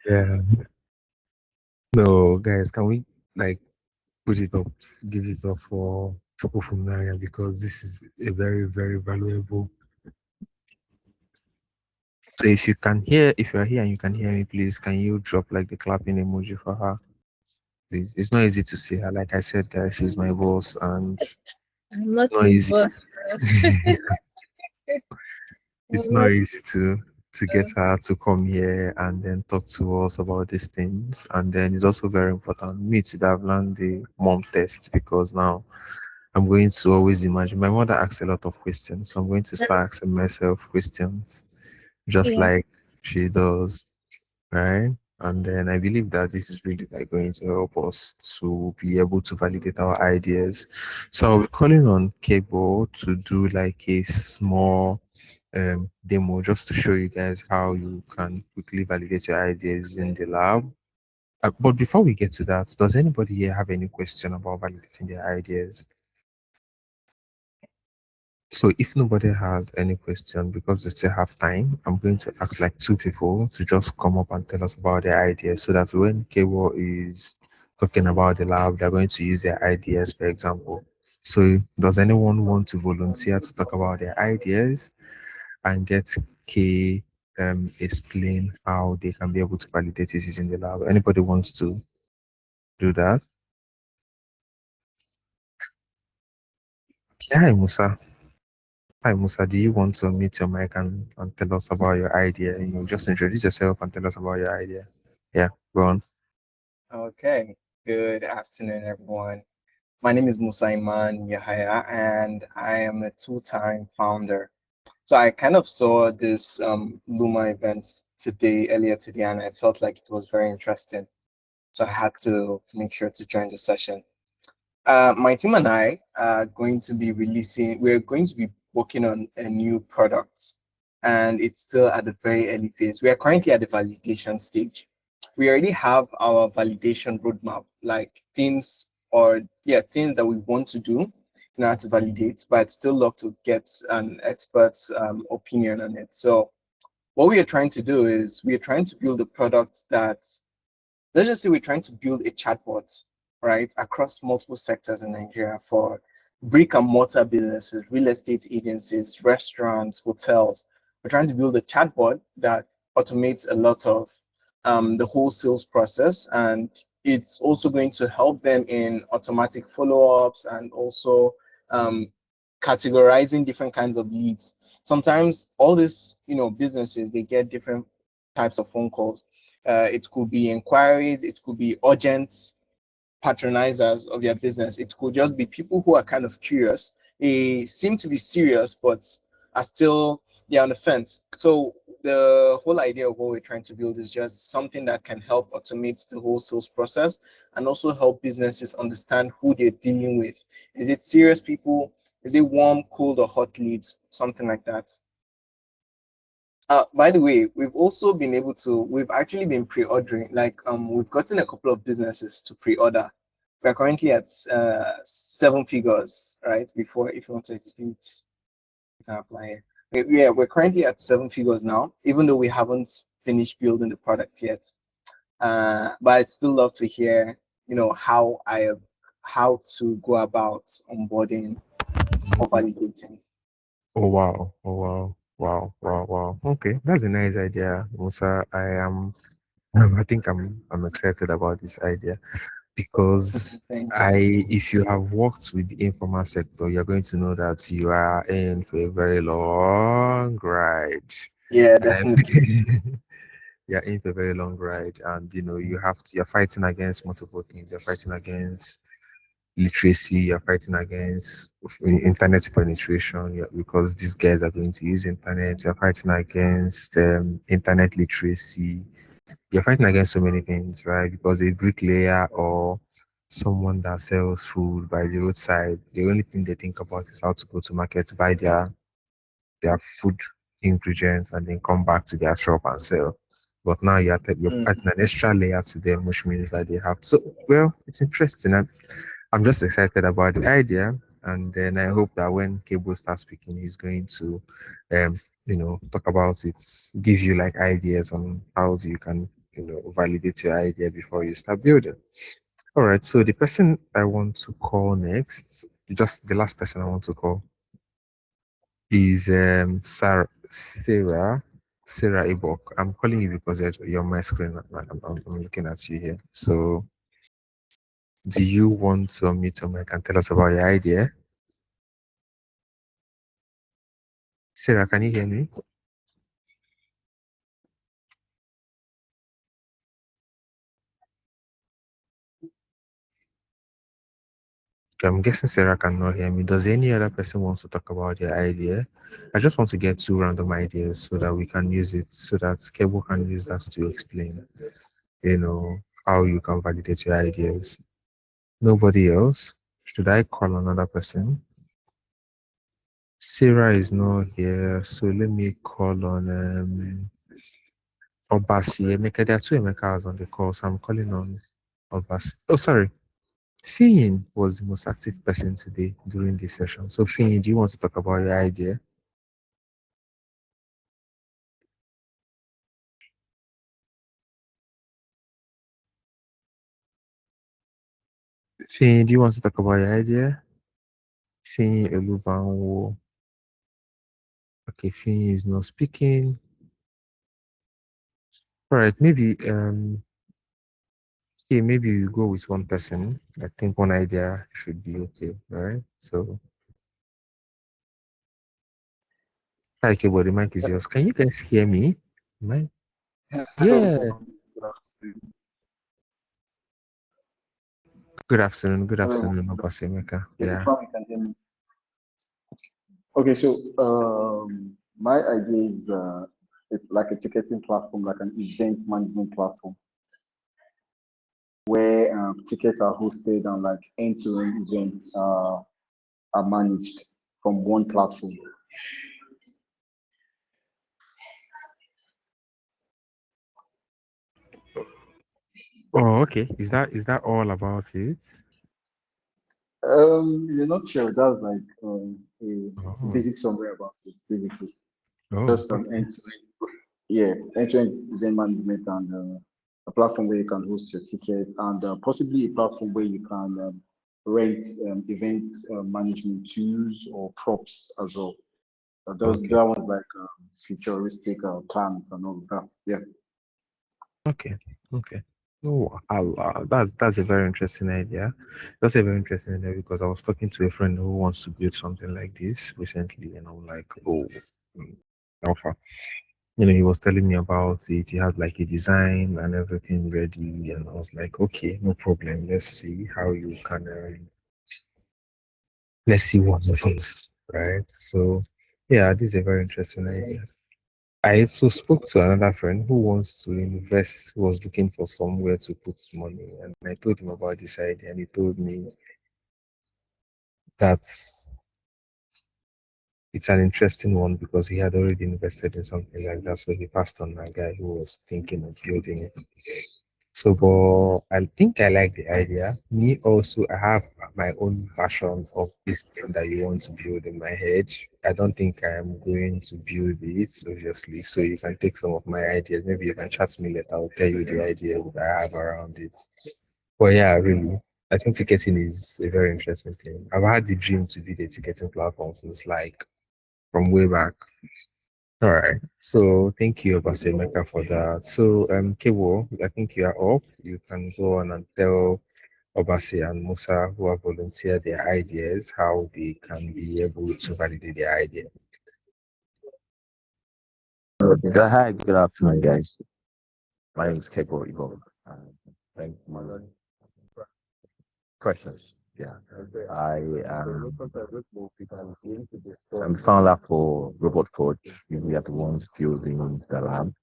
Yeah. No, guys, can we like put it up, give it up for Choco from Naria, because this is a very, very valuable. So if you're here and you can hear me, please, can you drop like the clapping emoji for her? Please. It's not easy to see her. Like I said, guys, she's my boss, and I'm it's not not your easy. boss. It's I'm not not. easy to get her to come here and then talk to us about these things. And then it's also very important me to have learned the mom test, because now I'm going to always imagine. My mother asks a lot of questions, so I'm going to start asking myself questions just Yeah. like she does, right? And then I believe that this is really like going to help us to be able to validate our ideas. So I'll be calling on Kebo to do like a small demo just to show you guys how you can quickly validate your ideas in the lab. But before we get to that, does anybody here have any question about validating their ideas? So if nobody has any question, because we still have time, I'm going to ask like two people to just come up and tell us about their ideas, so that when Kewo is talking about the lab, they're going to use their ideas, for example. So does anyone want to volunteer to talk about their ideas and get K explain how they can be able to validate it using the lab? Anybody wants to do that? Hi, Musa. Hi, Musa. Do you want to meet your mic and tell us about your idea? Just introduce yourself and tell us about your idea. Yeah, go on. Okay, good afternoon, everyone. My name is Musa Iman Yahaya, and I am a two-time founder. So I kind of saw this Luma event earlier today, and I felt like it was very interesting. So I had to make sure to join the session. My team and I are going to be we're going to be working on a new product, and it's still at the very early phase. We are currently at the validation stage. We already have our validation roadmap, like things that we want to do in order to validate, but I'd still love to get an expert's opinion on it. So what we are trying to do is we are trying to build a product that, let's just say we're trying to build a chatbot, right, across multiple sectors in Nigeria for brick and mortar businesses, real estate agencies, restaurants, hotels. We're trying to build a chatbot that automates a lot of the whole sales process, and it's also going to help them in automatic follow-ups and also um, categorizing different kinds of leads. Sometimes all these, businesses, they get different types of phone calls. It could be inquiries, it could be urgent patronizers of your business. It could just be people who are kind of curious. They seem to be serious, but are still they're on the fence. So the whole idea of what we're trying to build is just something that can help automate the whole sales process and also help businesses understand who they're dealing with. Is it serious people? Is it warm, cold, or hot leads? Something like that. By the way, we've actually been pre-ordering, like we've gotten a couple of businesses to pre-order. We're currently at seven figures, right? Before, if you want to execute, you can apply here. Yeah, we're currently at seven figures now, even though we haven't finished building the product yet. But I'd still love to hear, how to go about onboarding or validating. Oh wow, oh wow, wow, wow, wow. Okay, that's a nice idea, Musa. I think I'm excited about this idea because Thanks. if you have worked with the informal sector, you're going to know that you are in for a very long ride. Yeah, Um, definitely. you're in for a very long ride, and you're fighting against multiple things. You're fighting against literacy, you're fighting against internet penetration because these guys are going to use internet. You're fighting against internet literacy. You're fighting against so many things, right? Because a bricklayer or someone that sells food by the roadside, the only thing they think about is how to go to market to buy their food ingredients and then come back to their shop and sell. But now you're Mm. adding an extra layer to them, which means that they have. So, well, it's interesting. I'm just excited about the idea, and then I hope that when Cable starts speaking, he's going to, um, talk about it, give you like ideas on how you can, validate your idea before you start building. All right. So the person I want to call next, just the last person I want to call is Sarah Ibok. I'm calling you because you're on my screen. I'm looking at you here. So do you want to unmute your mic and tell us about your idea? Sarah, can you hear me? I'm guessing Sarah cannot hear me. Does any other person want to talk about their idea? I just want to get two random ideas so that we can use it, so that Cable can use that to explain, how you can validate your ideas. Nobody else? Should I call another person? Sarah is not here, so let me call on Obasi Emeka. There are two Emekas on the call, so I'm calling on Obasi. Oh, sorry. Fiyin was the most active person today during this session. So, Fiyin, do you want to talk about your idea? Fiyin, do you want to talk about your idea? Fiyin Elubanwo. Okay, Fiyin is not speaking. All right, maybe you go with one person. I think one idea should be okay, all right? So, Hi, keyboard. The mic is yours. Can you guys hear me? Am Yeah. Hello, good afternoon. Good afternoon. Good Hello, afternoon, good afternoon. Obasemeka. Yeah, Yeah. confirm you can hear me. Okay, so my idea is it's like a ticketing platform, like an event management platform, where tickets are hosted and like end-to-end events are managed from one platform. Oh, okay. Is that all about it? In a nutshell, that's like a Oh. basic summary about it, basically. Oh, Just an okay. end-to-end, yeah, end-to-end event management and a platform where you can host your tickets and possibly a platform where you can rent event management tools or props as well. Okay. That one's like futuristic plans and all of that. Yeah. Okay. Okay. Oh, that's a very interesting idea. That's a very interesting idea because I was talking to a friend who wants to build something like this recently, and I'm like, oh, mm, alpha. He was telling me about it. He had like a design and everything ready, and I was like, okay, no problem. Let's see how you can. Let's see what happens, right? So, yeah, this is a very interesting idea. I also spoke to another friend who wants to invest, who was looking for somewhere to put money, and I told him about this idea, and he told me that it's an interesting one because he had already invested in something like that. So he passed on my guy who was thinking of building it. So, but I think I like the idea. Me also, I have my own version of this thing that you want to build in my head. I don't think I am going to build it, obviously. So you can take some of my ideas. Maybe you can chat me later. I'll tell you the ideas that I have around it. But yeah, really, I think ticketing is a very interesting thing. I've had the dream to build a ticketing platform since like from way back. All right. So thank you, Basemeka, for that. So Kewo, I think you are up. You can go on and tell Obasi and Musa who have volunteered their ideas how they can be able to validate their idea. Hi, good afternoon, guys. My name is Kego Ivo. Thanks for my questions. Yeah, I am founder for Robot Forge. We are the ones building the lab.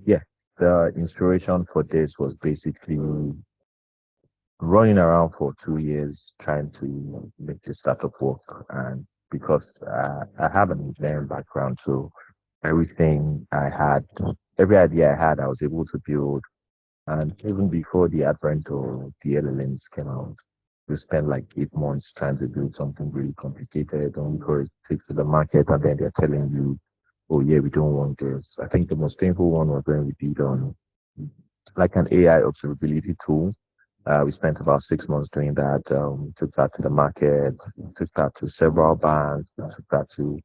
Yeah, the inspiration for this was basically running around for 2 years trying to make this startup work. And because I have an engineering background, so everything I had, every idea I had, I was able to build. And even before the advent of the LLMs came out, we spent like 8 months trying to build something really complicated and before it takes to the market, and then they're telling you, oh yeah, we don't want this. I think the most painful one was when we did on like an AI observability tool. We spent about 6 months doing that. Took that to the market, took that to several banks, took that to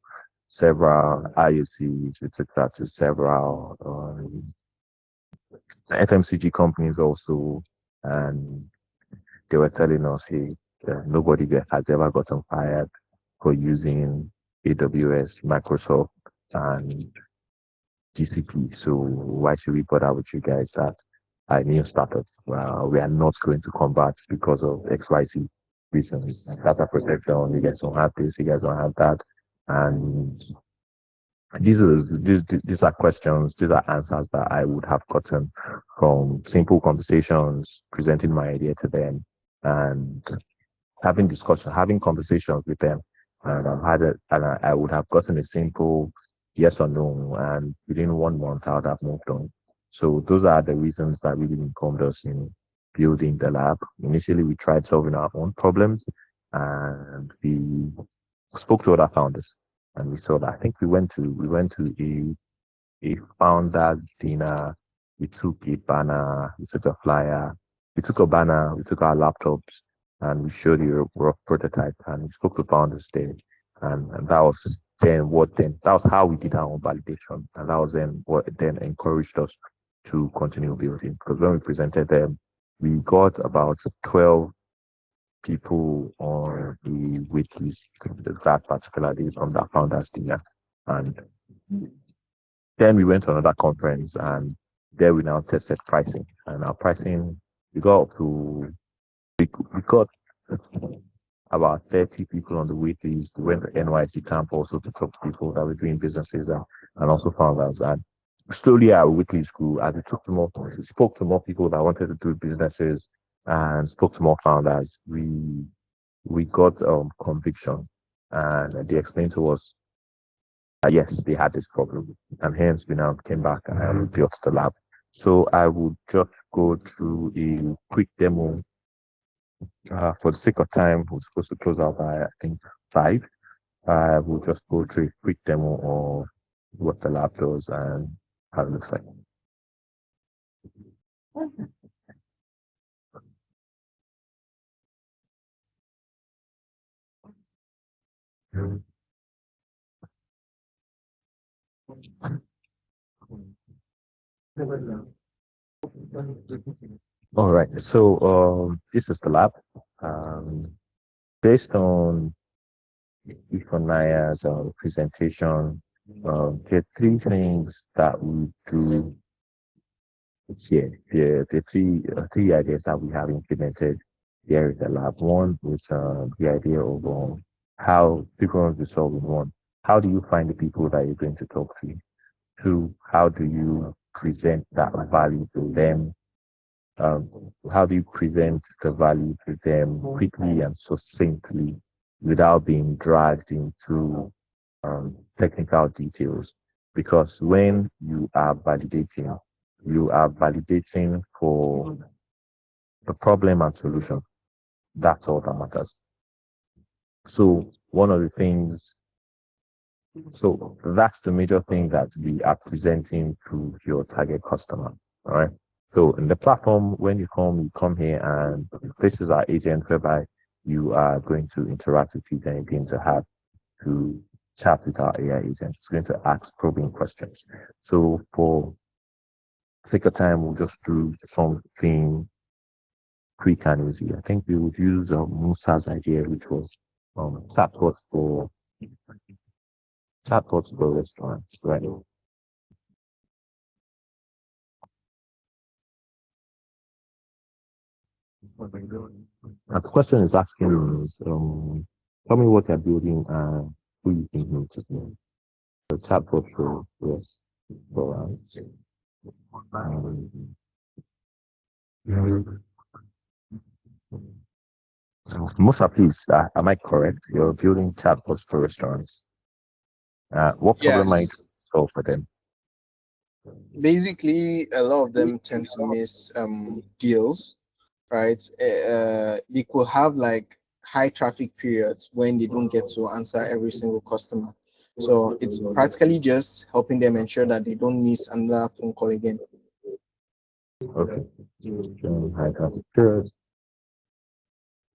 several IOCs, we took that to several FMCG companies also, and they were telling us, hey, has ever gotten fired for using AWS, Microsoft, and GCP. So why should we bother with you guys that are new startups? We are not going to convert because of XYZ reasons. Data protection, you guys don't have this, you guys don't have that. And these are questions, these are answers that I would have gotten from simple conversations, presenting my idea to them, and having conversations with them. And I would have gotten a simple yes or no, and within 1 month I would have moved on. So those are the reasons that really informed us in building the lab. Initially, we tried solving our own problems, and we spoke to other founders, and we saw that. I think we went to a founders dinner. We took a banner, we took a flyer, we took a banner, we took our laptops, and we showed you a rough prototype, and we spoke to founders there. And that was that was how we did our own validation, and that was then what then encouraged us to continue building. Because when we presented them, we got about 12 people on the wait list that particular day from that founders dinner. And then we went to another conference, and there we now tested pricing. And our pricing, we got up to, we got about 30 people on the wait list. We went to NYC camp also to talk to people that were doing businesses and also founders. And slowly our wait list grew as we spoke to more people that wanted to do businesses and spoke to more founders. We got conviction, and they explained to us that yes, they had this problem, and hence we now came back and built the lab. So I would just go through a quick demo. For the sake of time, we're supposed to close out by I think 5. I will just go through a quick demo of what the lab does and how it looks like. All right, so this is the lab. Um, Based on Ifeanyi's presentation, there are 3 things that we do here. The 3 ideas that we have implemented here in the lab. One is the idea of how people want to solve in one. How do you find the people that you're going to talk to? 2, how do you present that value to them? How do you present the value to them quickly and succinctly without being dragged into technical details? Because when you are validating for the problem and solution. That's all that matters. So one of the things, so that's the major thing that we are presenting to your target customer. All right. So in the platform, when you come here, and this is our agent whereby you are going to interact with it and going to have to chat with our AI agent. It's going to ask probing questions. So for sake of time, we'll just do something quick and easy. I think we would use Musa's idea, which was chatbots for restaurants, right? And the question is asking is, tell me what you're building and who you think needs it. The chatbot for restaurants. Musa, please, am I correct? You're building chatbots for restaurants. What problem might Yes. solve for them? Basically, a lot of them tend to miss deals, right? They could have like high traffic periods when they don't get to answer every single customer. So it's practically just helping them ensure that they don't miss another phone call again. Okay. High traffic periods.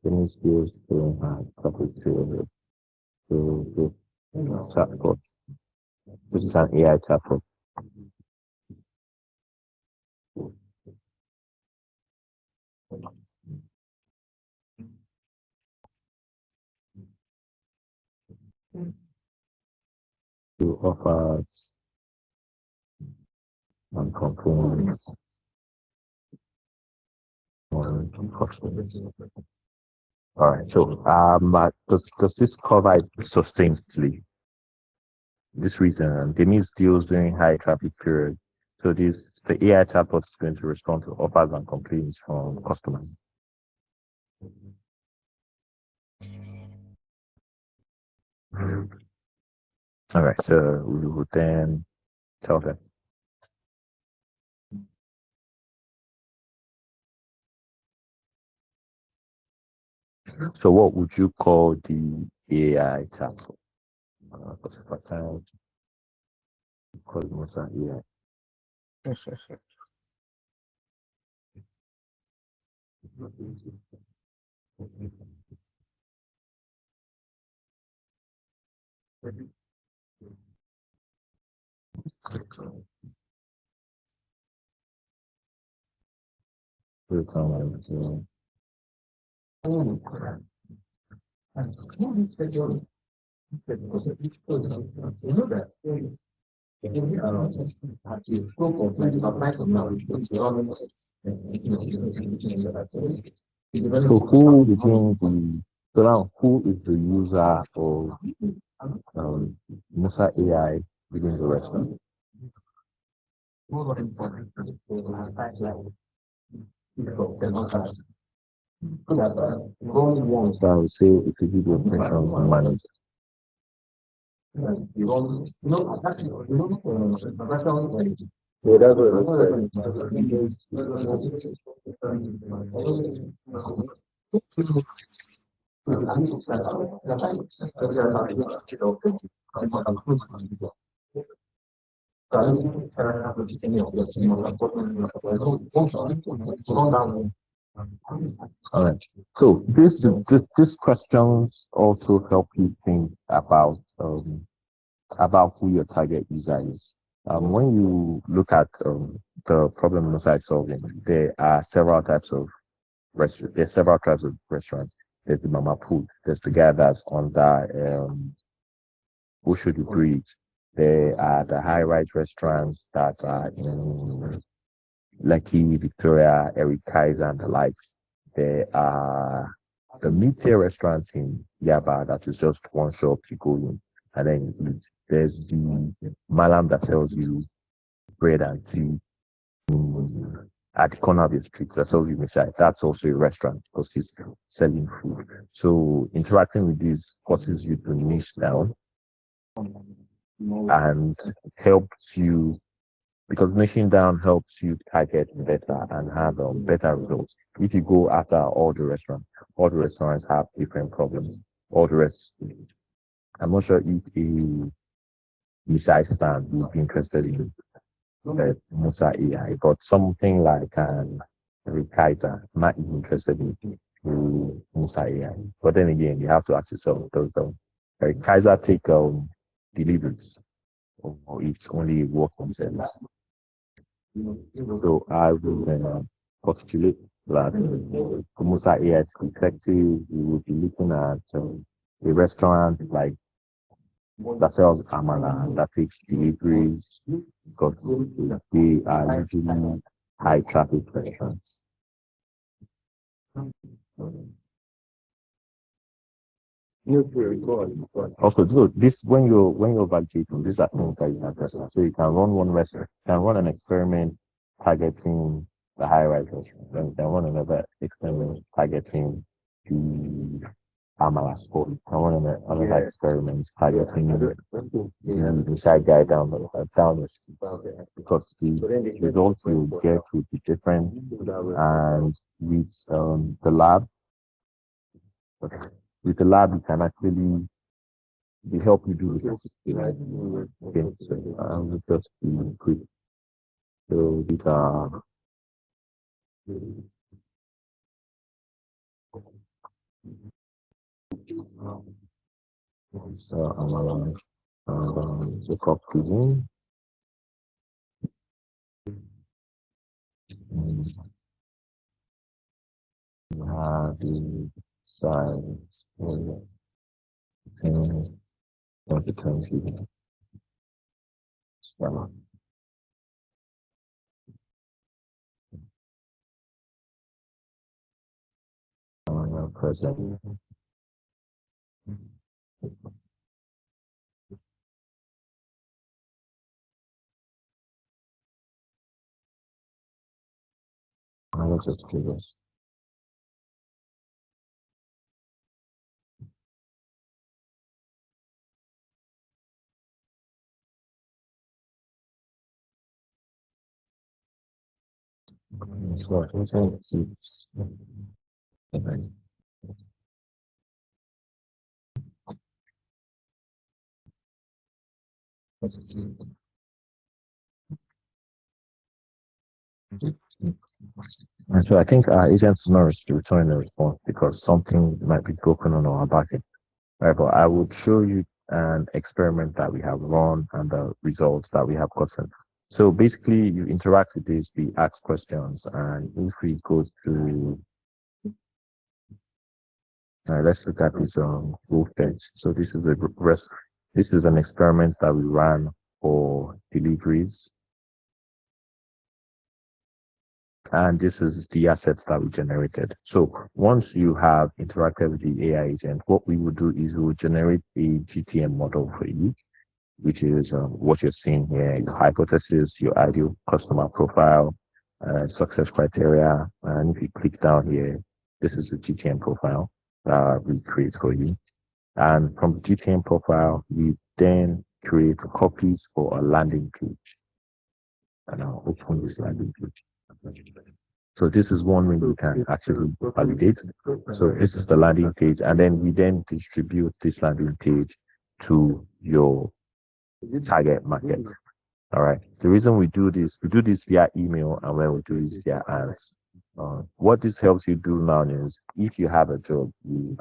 Any skills during high traffic periods. So chatbot. This is an AI chatbot. To offers and components on customers. All right. So does this cover it sustainably? This reason they need deals during high traffic period. So the AI chatbot is going to respond to offers and complaints from customers. All right. So we will then tell them. So what would you call the AI chatbot? Because if I can call it Musa AI. So who within the so now who is the user of um, Musa AI within the restaurant? So I would say it's a video impression manager. Yeah, that's all right. So this questions also help you think about who your target user is. When you look at the problem inside solving, there are several types of there's several types of restaurants. There's the mama put, there's the guy that's under who should you breed. There are the high rise restaurants that are in Lucky, Victoria, Eric Kaiser, and the likes. There are the mid-tier restaurants in Yaba that is just one shop you go in, and then there's the Malam that sells you bread and tea at the corner of the street that sells you mishai. That's also a restaurant because he's selling food. So interacting with these forces you to niche down and helps you because niching down helps you target better and have better results. If you go after all the restaurants have different problems. All the rest, I'm not sure if a Mishai stand would be interested in Musa AI, but something like Rikaita might be interested in Musa AI. But then again, you have to ask yourself, does Kaiser take deliveries or it's only working service? So I will postulate that for Musa AI to be effective, we will be looking at a restaurant like that sells amala, that takes deliveries, because they are usually high traffic restaurants. Also, so this when you're validating, these are things that you have to So you can run one restaurant, you can run an experiment targeting the high rise restaurant, then you can run another experiment targeting the Amala sport. I run another experiment targeting the shy guy down the street because the results you get will be different and with the lab you can actually they help you do this. Okay, so I'll just be quick. So these are the cup cuisine. We have the size of 10 of the country. So, present. Let's just do this. So I think it's and so I think our agent is not returning the response because something might be broken on our backend. Right, but I would show you an experiment that we have run and the results that we have gotten. So basically, you interact with this, we ask questions, and if we go to Let's look at this Go Fetch. So this is an experiment that we ran for deliveries, and this is the assets that we generated. So once you have interacted with the AI agent, what we would do is we would generate a GTM model for you, which is what you're seeing here: your hypothesis, your ideal customer profile, success criteria. And if you click down here, this is the GTM profile that we create for you. And from the GTM profile, we then create copies for a landing page. And I'll open this landing page. So this is one way you can actually validate. So this is the landing page, and then we then distribute this landing page to your target market. All right. The reason we do this via email, and when we do this via ads. What this helps you do now is, if you have a job, you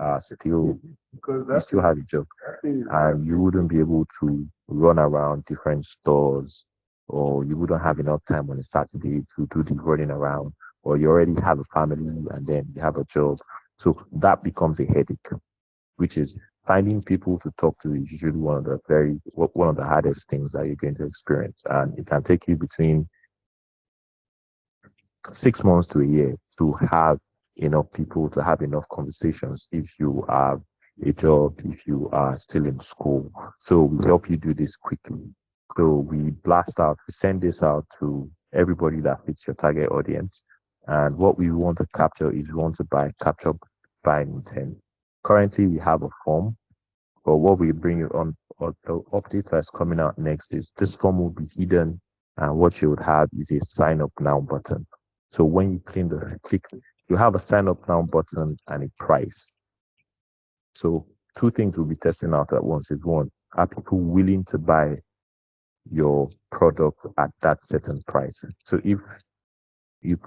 still have a job, and you wouldn't be able to run around different stores, or you wouldn't have enough time on a Saturday to do the running around, or you already have a family and then you have a job. So that becomes a headache, which is finding people to talk to is usually one of the hardest things that you're going to experience. And it can take you between 6 months to a year to have enough people, to have enough conversations if you have a job, if you are still in school. So we help you do this quickly. So we send this out to everybody that fits your target audience. And what we want to capture is we want to capture buying intent. Currently, we have a form, but what we bring on, or the update that's coming out next, is this form will be hidden, and what you would have is a sign up now button. So when you click, you have a sign up now button and a price. So two things we'll be testing out at once is, one, are people willing to buy your product at that certain price? So if you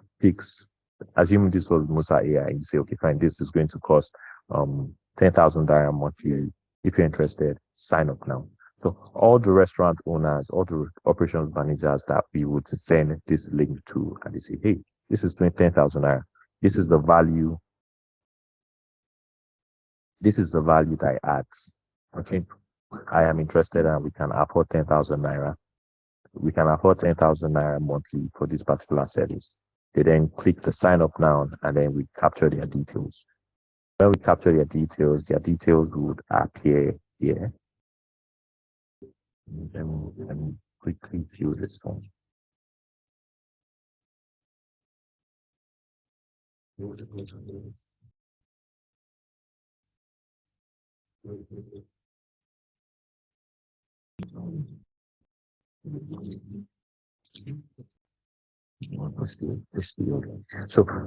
assuming this was Musa AI, you say, okay, fine, this is going to cost 10,000 naira monthly. If you're interested, sign up now. So all the restaurant owners, all the operations managers that we would send this link to, and they say, hey, this is 10,000 naira. This is the value. This is the value that I add. Okay, I am interested, and we can afford 10,000 naira. We can afford 10,000 naira monthly for this particular service. They then click the sign up now, and then we capture their details. When we capture their details would appear here. Then we can quickly view this form. So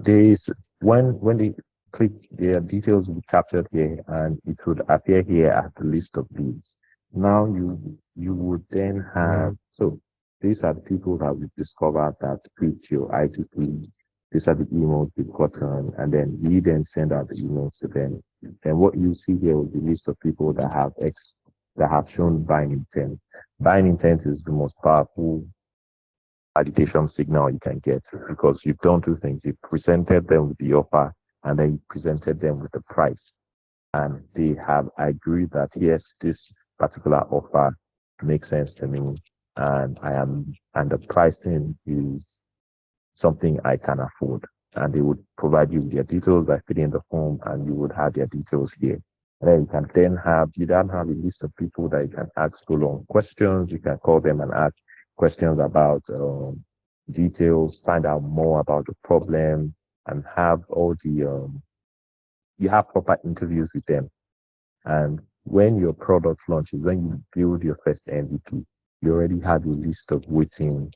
there is, when they click, their details will be captured here, and it would appear here as the list of leads. Now you would then have, so these are the people that we've discovered that fit your ICP. These are the emails we've gotten, and then we then send out the emails to them. And what you see here will be a list of people that have shown buying intent. Buying intent is the most powerful validation signal you can get, because you've done two things. You've presented them with the offer, and then you presented them with the price, and they have agreed that yes, this particular offer makes sense to me, and the pricing is something I can afford. And they would provide you with their details by filling in the form, and you would have their details here. And then you then have a list of people that you can ask follow-on questions. You can call them and ask questions about details, find out more about the problem, and have all the you have proper interviews with them. And when your product launches, when you build your first MVP, you already have a list of waiting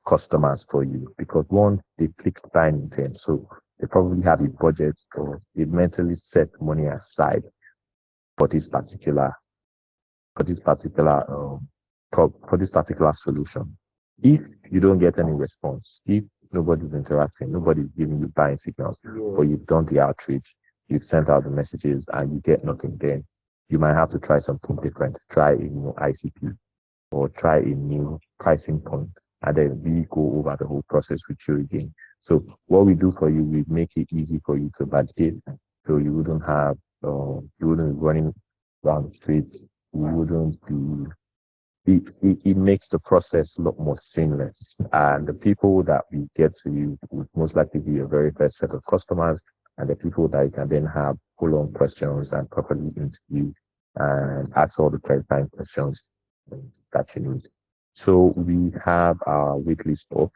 customers for you, because one, they clicked buying intent, so they probably have a budget, or they mentally set money aside for this particular solution. If you don't get any response, if nobody's interacting, nobody's giving you buying signals, but you've done the outreach, you've sent out the messages, and you get nothing, then you might have to try something different. Try a new ICP, or try a new pricing point, and then we go over the whole process with you again. So what we do for you, we make it easy for you to validate, so you wouldn't have You wouldn't be running around the streets. You wouldn't be. It makes the process a lot more seamless. And the people that we get to you would most likely be your very first set of customers, and the people that you can then have full-on questions and properly interview and ask all the clarifying questions that you need. So we have our weekly stuff.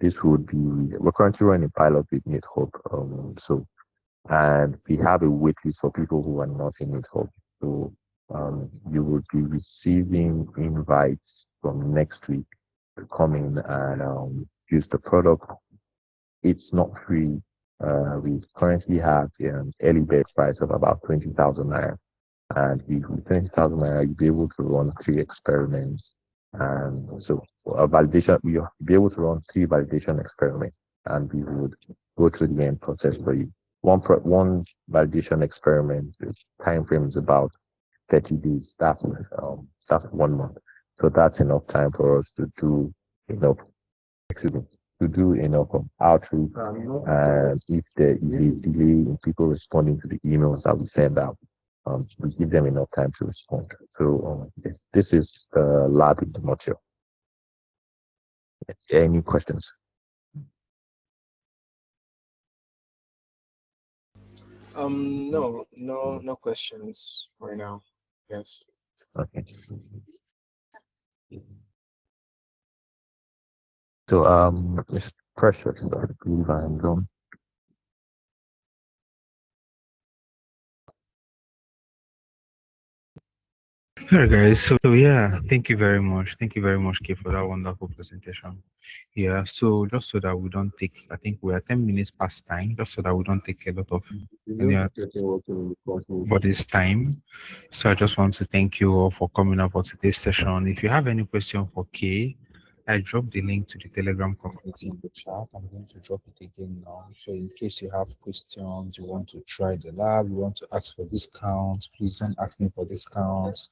This would be, we're currently running a pilot with NetHub. And we have a wait list for people who are not in NetHub. So you would be receiving invites from next week to come in and use the product. It's not free. We currently have an early bird price of about 20,000 naira. And with 20,000 naira, you'll be able to run 3 experiments. And so a validation, you'll be able to run 3 validation experiments, and we would go through the end process for you. One validation experiment, the time frame is about 30 days. That's 1 month. So that's enough time for us to do enough, outreach. And if there is a delay in people responding to the emails that we send out, we give them enough time to respond. So this is the lab in the nutshell. Any questions? No questions right now. Yes. Okay. So Mr. Precious, I believe I'm going. Alright, guys. So yeah, thank you very much. Thank you very much, Kay, for that wonderful presentation. Yeah. So just so that we don't take, I think we are 10 minutes past time. Just so that we don't take a lot of body's time. So I just want to thank you all for coming up for today's session. If you have any question for Kay, I dropped the link to the Telegram community in the chat. I'm going to drop it again now. So in case you have questions, you want to try the lab, you want to ask for discounts, please don't ask me for discounts.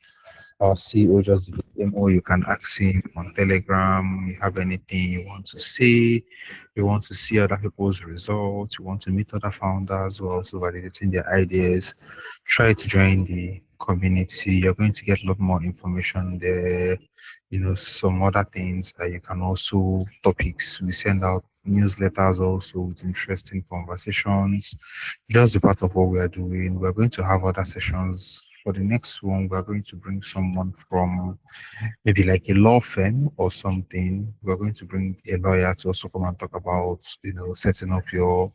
Our CEO just DM, or you can ask him on Telegram. You have anything you want to say, you want to see other people's results, you want to meet other founders who are also validating their ideas, try to join the community. You're going to get a lot more information there, some other things that you can also, topics. We send out newsletters also with interesting conversations. Just a part of what we are doing. We're going to have other sessions. For the next one, we're going to bring someone from maybe like a law firm or something. We're going to bring a lawyer to also come and talk about, setting up your,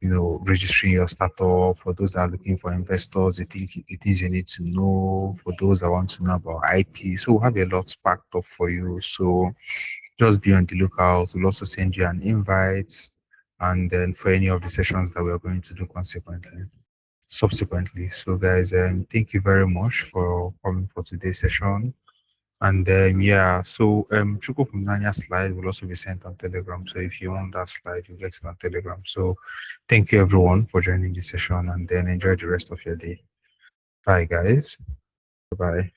registering your startup. For those that are looking for investors, the things you need to know. For those that want to know about IP, so we'll have a lot packed up for you. So just be on the lookout. We'll also send you an invite, and then for any of the sessions that we are going to do subsequently. So guys, thank you very much for coming for today's session. And yeah, so Chuko from Nanya's slide will also be sent on Telegram. So if you want that slide, you get it on Telegram. So thank you everyone for joining the session, and then enjoy the rest of your day. Bye guys. Bye.